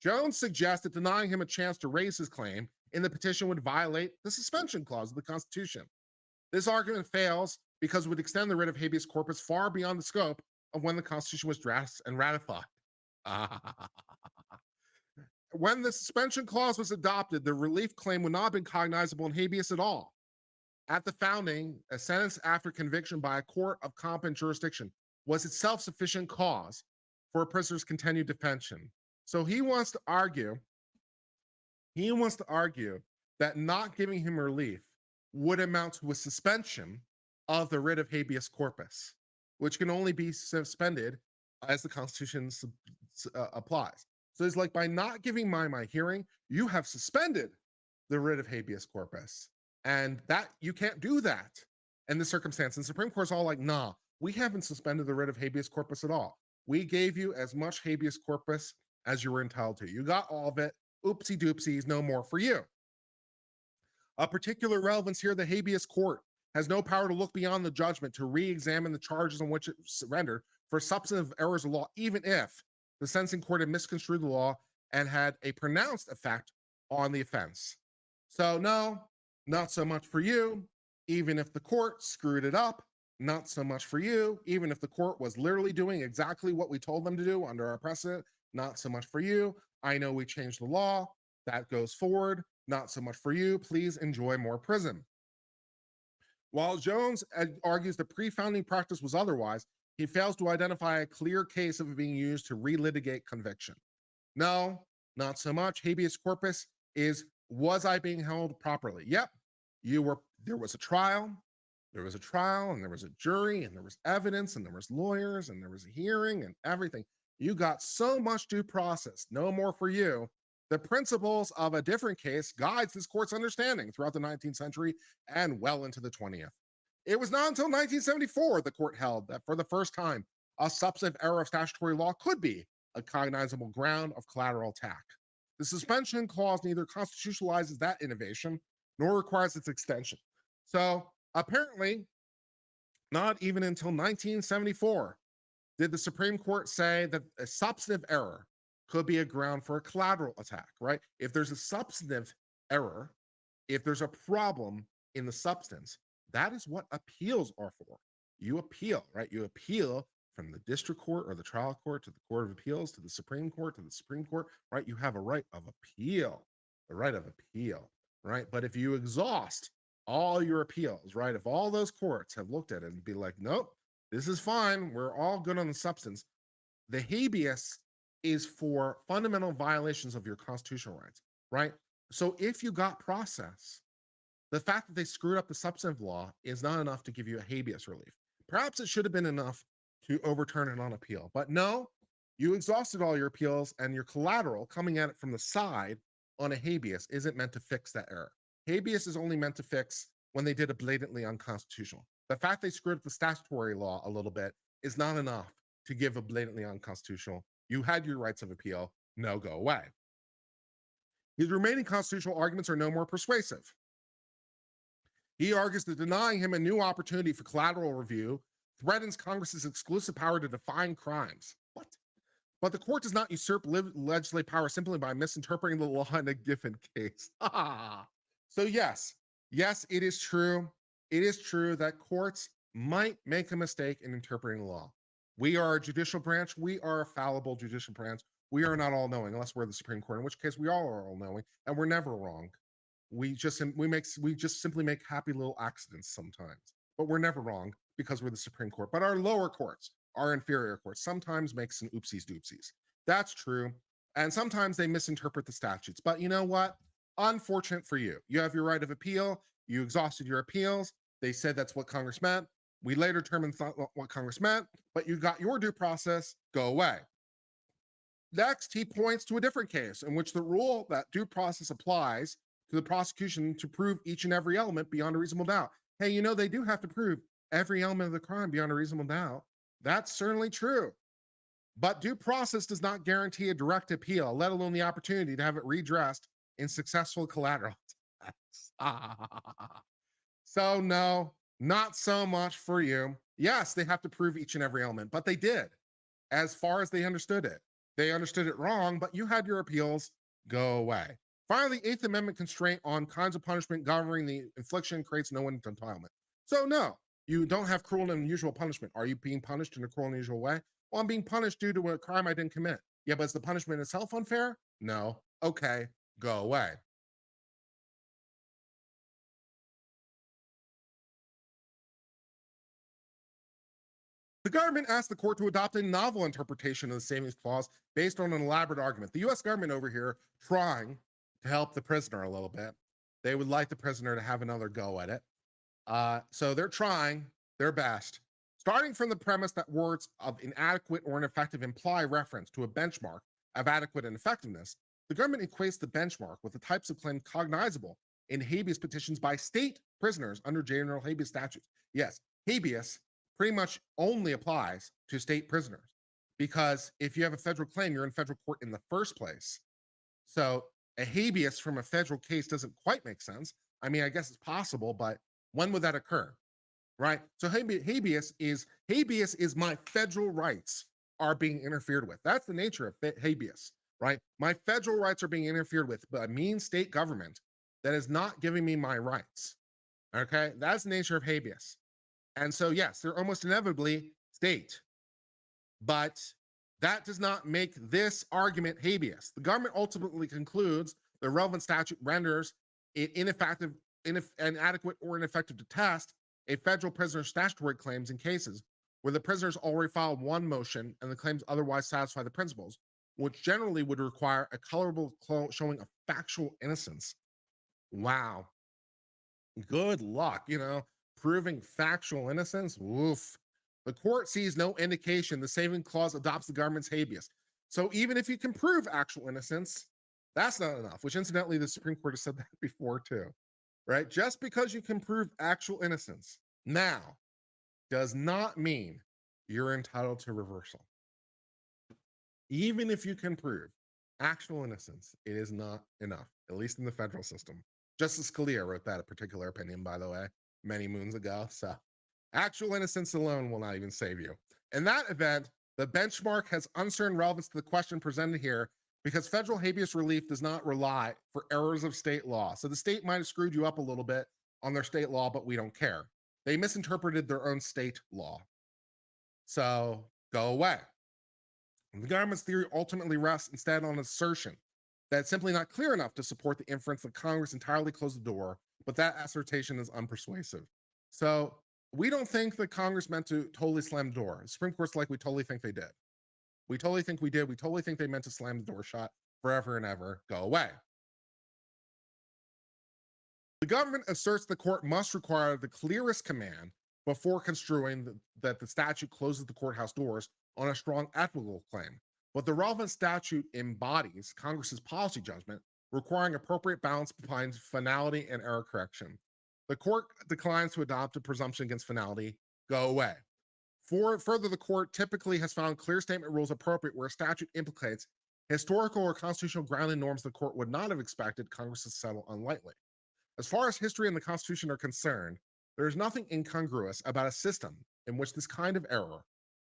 Jones suggests that denying him a chance to raise his claim in the petition would violate the suspension clause of the Constitution. This argument fails because it would extend the writ of habeas corpus far beyond the scope of when the Constitution was drafted and ratified. When the suspension clause was adopted, the relief claim would not have been cognizable in habeas at all. At the founding, a sentence after conviction by a court of competent jurisdiction was itself sufficient cause for a prisoner's continued detention. So he wants to argue that not giving him relief would amount to a suspension of the writ of habeas corpus, which can only be suspended as the Constitution applies. So it's like, by not giving my hearing, you have suspended the writ of habeas corpus. And that you can't do that in the circumstance. And the Supreme Court's all like, nah, we haven't suspended the writ of habeas corpus at all. We gave you as much habeas corpus as you were entitled to. You got all of it. Oopsie doopsies, no more for you. A particular relevance here, the habeas court has no power to look beyond the judgment to re-examine the charges on which it surrendered for substantive errors of law, even if the sentencing court had misconstrued the law and had a pronounced effect on the offense. So no, not so much for you, even if the court screwed it up. Not so much for you, even if the court was literally doing exactly what we told them to do under our precedent. Not so much for you. I know we changed the law. That goes forward. Not so much for you. Please enjoy more prison. While Jones argues the pre-founding practice was otherwise, he fails to identify a clear case of it being used to relitigate conviction. No, not so much. Habeas corpus is, was I being held properly? Yep. There was a trial. There was a trial, and there was a jury, and there was evidence, and there was lawyers, and there was a hearing, and everything. You got so much due process. No more for you. The principles of a different case guides this court's understanding throughout the 19th century and well into the 20th. It was not until 1974 the court held that for the first time, a substantive error of statutory law could be a cognizable ground of collateral attack. The suspension clause neither constitutionalizes that innovation nor requires its extension. So apparently, not even until 1974 did the Supreme Court say that a substantive error could be a ground for a collateral attack, right? If there's a substantive error, if there's a problem in the substance, that is what appeals are for. You appeal, right? You appeal from the district court or the trial court to the Court of Appeals to the Supreme Court to the Supreme Court, right? You have a right of appeal, the right of appeal, right? But if you exhaust all your appeals, right? If all those courts have looked at it and be like, nope, this is fine, we're all good on the substance, the habeas is for fundamental violations of your constitutional rights, right? So if you got process, the fact that they screwed up the substantive law is not enough to give you a habeas relief. Perhaps it should have been enough to overturn it on appeal, but no, you exhausted all your appeals, and your collateral coming at it from the side on a habeas isn't meant to fix that error. Habeas is only meant to fix when they did it blatantly unconstitutional. The fact they screwed up the statutory law a little bit is not enough to give a blatantly unconstitutional. You had your rights of appeal, no, go away. His remaining constitutional arguments are no more persuasive. He argues that denying him a new opportunity for collateral review threatens Congress's exclusive power to define crimes. What? But the court does not usurp legislative power simply by misinterpreting the law in a given case. So yes, it is true. It is true that courts might make a mistake in interpreting the law. We are a judicial branch. We are a fallible judicial branch. We are not all knowing unless we're the Supreme Court, in which case we all are all knowing, and we're never wrong. We just simply make happy little accidents sometimes, but we're never wrong because we're the Supreme Court. But our lower courts, our inferior courts, sometimes make some oopsies doopsies. That's true. And sometimes they misinterpret the statutes. But you know what? Unfortunate for you. You have your right of appeal. You exhausted your appeals. They said that's what Congress meant. We later determined what Congress meant, but you got your due process, go away. Next, he points to a different case in which the rule that due process applies to the prosecution to prove each and every element beyond a reasonable doubt. Hey, you know, they do have to prove every element of the crime beyond a reasonable doubt. That's certainly true. But due process does not guarantee a direct appeal, let alone the opportunity to have it redressed in successful collateral attacks. So no, not so much for you. Yes, they have to prove each and every element, but they did, as far as they understood it. They understood it wrong, but you had your appeals, go away. Finally, the Eighth Amendment constraint on kinds of punishment governing the infliction creates no entitlement. So no, you don't have cruel and unusual punishment. Are you being punished in a cruel and unusual way? Well, I'm being punished due to a crime I didn't commit. Yeah, but is the punishment itself unfair? No. Okay, go away. The government asked the court to adopt a novel interpretation of the Savings Clause based on an elaborate argument. The US government over here trying to help the prisoner a little bit. They would like the prisoner to have another go at it. So they're trying their best, starting from the premise that words of inadequate or ineffective imply reference to a benchmark of adequate and effectiveness. The government equates the benchmark with the types of claims cognizable in habeas petitions by state prisoners under general habeas statutes. Yes, habeas pretty much only applies to state prisoners because if you have a federal claim, you're in federal court in the first place. So a habeas from a federal case doesn't quite make sense. I mean, I guess it's possible, but when would that occur? Right? So habeas is my federal rights are being interfered with. That's the nature of habeas, right? My federal rights are being interfered with by a mean state government that is not giving me my rights. Okay, that's the nature of habeas. And so, yes, they're almost inevitably state, but that does not make this argument habeas. The government ultimately concludes the relevant statute renders it ineffective, inadequate, or ineffective to test a federal prisoner's statutory claims in cases where the prisoner's already filed one motion and the claims otherwise satisfy the principles, which generally would require a colorable showing of factual innocence. Wow. Good luck, proving factual innocence. Woof. The court sees no indication the saving clause adopts the government's habeas. So even if you can prove actual innocence, that's not enough, which incidentally, the Supreme Court has said that before too, right? Just because you can prove actual innocence now does not mean you're entitled to reversal. Even if you can prove actual innocence, it is not enough, at least in the federal system. Justice Scalia wrote that a particular opinion, by the way, many moons ago. So actual innocence alone will not even save you. In that event, the benchmark has uncertain relevance to the question presented here because federal habeas relief does not rely for errors of state law. So the state might have screwed you up a little bit on their state law, but we don't care. They misinterpreted their own state law. So go away. The government's theory ultimately rests instead on assertion that it's simply not clear enough to support the inference that Congress entirely closed the door, but that assertion is unpersuasive. So we don't think that Congress meant to totally slam the door. The Supreme Court's like, we totally think they did. We totally think we did. We totally think they meant to slam the door shut forever and ever. Go away. The government asserts the court must require the clearest command before construing that the statute closes the courthouse doors on a strong equitable claim. But the relevant statute embodies Congress's policy judgment, requiring appropriate balance between finality and error correction. The court declines to adopt a presumption against finality. Go away. Further, the court typically has found clear statement rules appropriate where a statute implicates historical or constitutional grounding norms the court would not have expected Congress to settle unlightly. As far as history and the Constitution are concerned, there is nothing incongruous about a system in which this kind of error,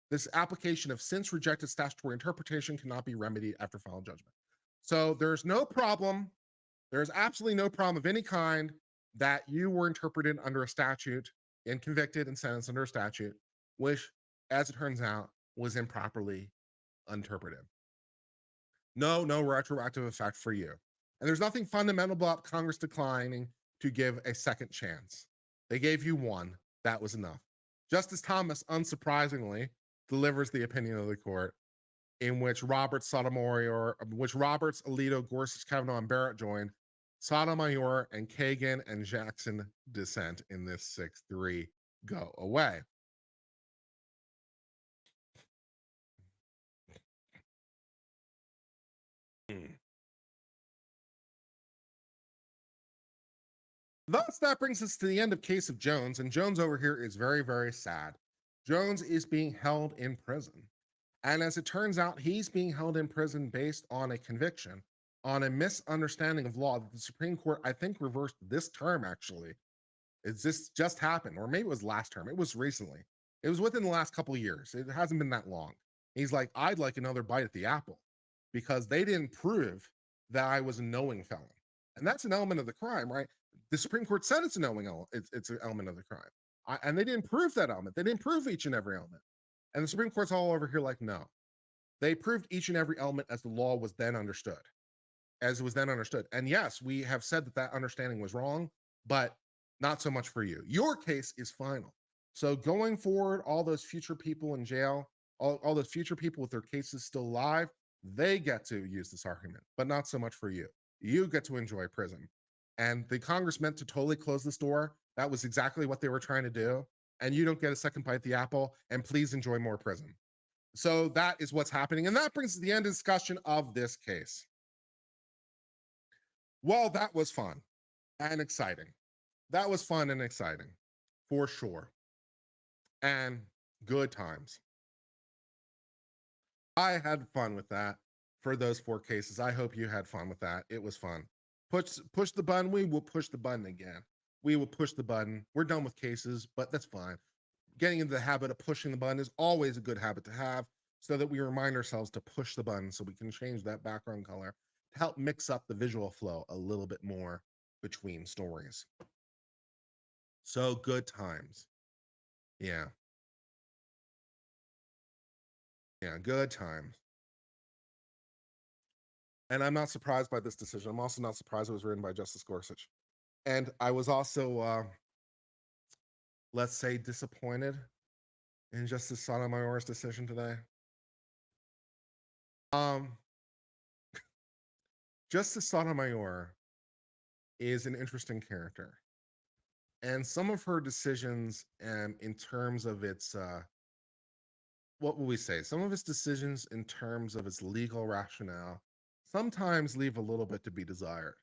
this application of since rejected statutory interpretation, cannot be remedied after final judgment. So there's no problem. There's absolutely no problem of any kind that you were interpreted under a statute and convicted and sentenced under a statute, which, as it turns out, was improperly interpreted. No retroactive effect for you. And there's nothing fundamental about Congress declining to give a second chance. They gave you one. That was enough. Justice Thomas, unsurprisingly, delivers the opinion of the court in which Roberts, Alito, Gorsuch, Kavanaugh, and Barrett joined. Sotomayor and Kagan and Jackson dissent in this 6-3. Go away. Thus, that brings us to the end of Case of Jones, and Jones over here is very, very sad. Jones is being held in prison. And as it turns out, he's being held in prison based on a conviction, on a misunderstanding of law that the Supreme Court, I think, reversed this term, actually. This just happened, or maybe it was last term. It was recently. It was within the last couple of years. It hasn't been that long. He's like, I'd like another bite at the apple because they didn't prove that I was a knowing felon. And that's an element of the crime, right? The Supreme Court said it's an element, it's an element of the crime. And they didn't prove that element. They didn't prove each and every element. And the Supreme Court's all over here like, no. They proved each and every element as the law was then understood. As it was then understood. And yes, we have said that that understanding was wrong, but not so much for you. Your case is final. So going forward, all those future people in jail, all those future people with their cases still alive, they get to use this argument, but not so much for you. You get to enjoy prison. And the Congress meant to totally close this door. That was exactly what they were trying to do. And you don't get a second bite at the apple. And please enjoy more prison. So that is what's happening. And that brings to the end of discussion of this case. Well, that was fun and exciting. That was fun and exciting for sure. And good times. I had fun with that for those 4 cases. I hope you had fun with that. It was fun. Push the button. We will push the button again. We will push the button. We're done with cases, but that's fine. Getting into the habit of pushing the button is always a good habit to have so that we remind ourselves to push the button so we can change that background color to help mix up the visual flow a little bit more between stories. So good times. Yeah. Yeah, good times. And I'm not surprised by this decision. I'm also not surprised it was written by Justice Gorsuch. And I was also, let's say, disappointed in Justice Sotomayor's decision today. Justice Sotomayor is an interesting character. And some of her decisions, in terms of its, what will we say? Some of its decisions in terms of its legal rationale sometimes leave a little bit to be desired.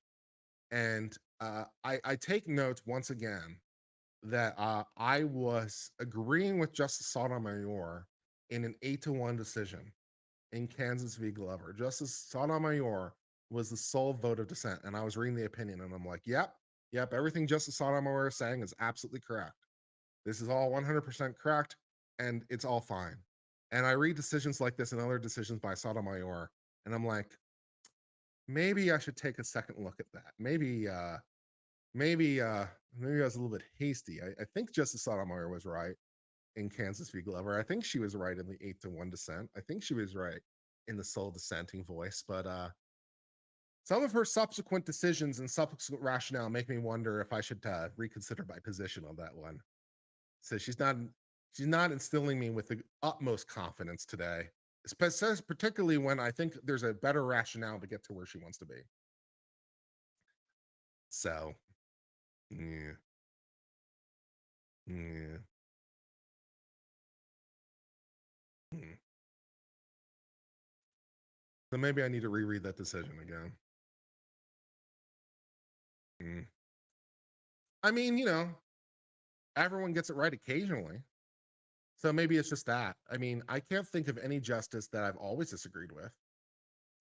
And I take note once again that I was agreeing with Justice Sotomayor in an 8-1 decision in Kansas v. Glover. Justice Sotomayor was the sole vote of dissent, and I was reading the opinion, and I'm like, yep, everything Justice Sotomayor is saying is absolutely correct. This is all 100% correct, and it's all fine. And I read decisions like this and other decisions by Sotomayor, and I'm like, maybe I should take a second look at that. Maybe I was a little bit hasty. I think Justice Sotomayor was right in Kansas v. Glover. I think she was right in the 8-1 dissent. I think she was right in the sole dissenting voice, but some of her subsequent decisions and subsequent rationale make me wonder if I should reconsider my position on that one. So she's not instilling me with the utmost confidence today, particularly when I think there's a better rationale to get to where she wants to be. So, yeah. Yeah. So maybe I need to reread that decision again. I mean, everyone gets it right occasionally. So maybe it's just that. I mean, I can't think of any justice that I've always disagreed with.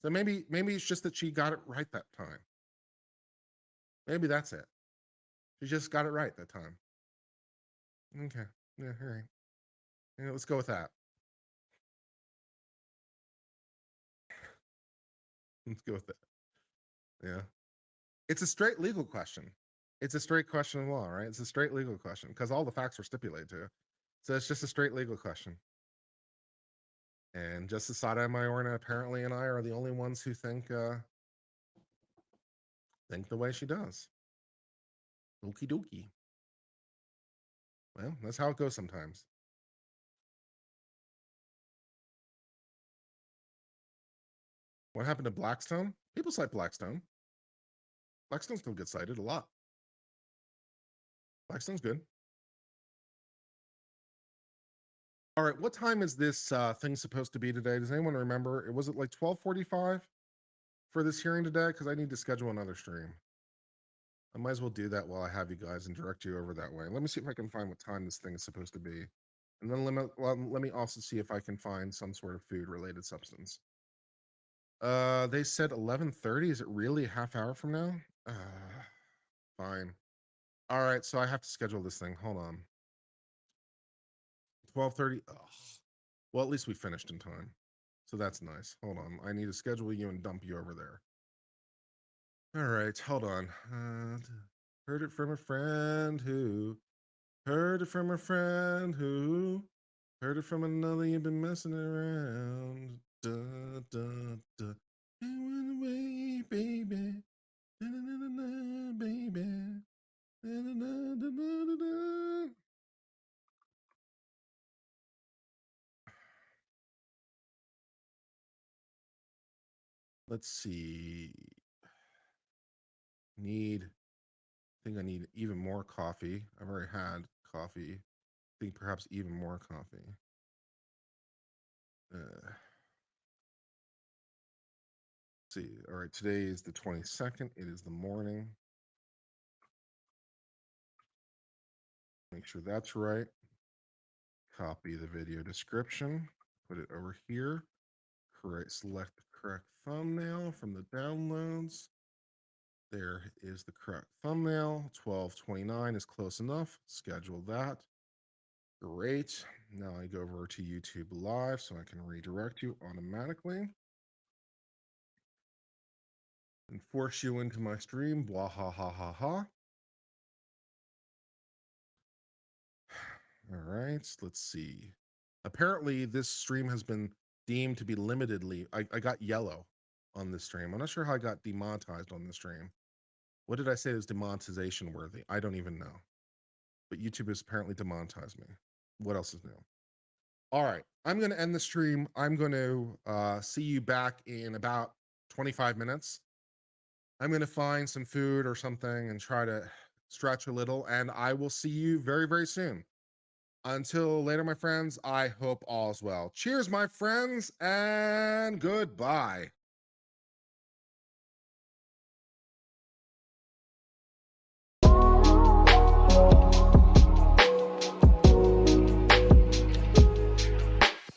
So maybe it's just that she got it right that time. Maybe that's it. She just got it right that time. Okay. Yeah, all right. Yeah, let's go with that. Let's go with it. Yeah. It's a straight legal question. It's a straight question of law, right? It's a straight legal question because all the facts were stipulated to. So it's just a straight legal question. And Justice Sotomayor apparently and I are the only ones who think the way she does. Okie dokie. Well, that's how it goes sometimes. What happened to Blackstone? People cite Blackstone. Blackstone still gets cited a lot. Blackstone's good. All right, what time is this thing supposed to be today? Does anyone remember? Was it like 12:45 for this hearing today? Because I need to schedule another stream. I might as well do that while I have you guys and direct you over that way. Let me see if I can find what time this thing is supposed to be. And then let me also see if I can find some sort of food-related substance. They said 11:30. Is it really a half hour from now? Fine. All right, so I have to schedule this thing. Hold on. 12:30. Well, at least we finished in time. So that's nice. Hold on. I need to schedule you and dump you over there. All right, hold on. Heard it from a friend who heard it from a friend who heard it from another. You've been messing around. Duh, duh, duh. Hey, went away, baby. Na, na, na, na, na, baby. Na, na, na, na, na, na, na. Let's see. I think I need even more coffee. I've already had coffee. I think perhaps even more coffee. Let's see. All right, today is the 22nd. It is the morning. Make sure that's right. Copy the video description. Put it over here. Select the correct thumbnail from the downloads. There is the correct thumbnail. 12:29 is close enough. Schedule that. Great. Now I go over to YouTube Live so I can redirect you automatically and force you into my stream. Blah ha ha ha ha. All right, let's see. Apparently, this stream has been deemed to be limitedly. I got yellow on this stream. I'm not sure how I got demonetized on this stream. What did I say is demonetization worthy? I don't even know. But YouTube has apparently demonetized me. What else is new? All right, I'm going to end the stream. I'm going to see you back in about 25 minutes. I'm going to find some food or something and try to stretch a little, and I will see you very, very soon. Until later, my friends, I hope all's well. Cheers, my friends, and goodbye.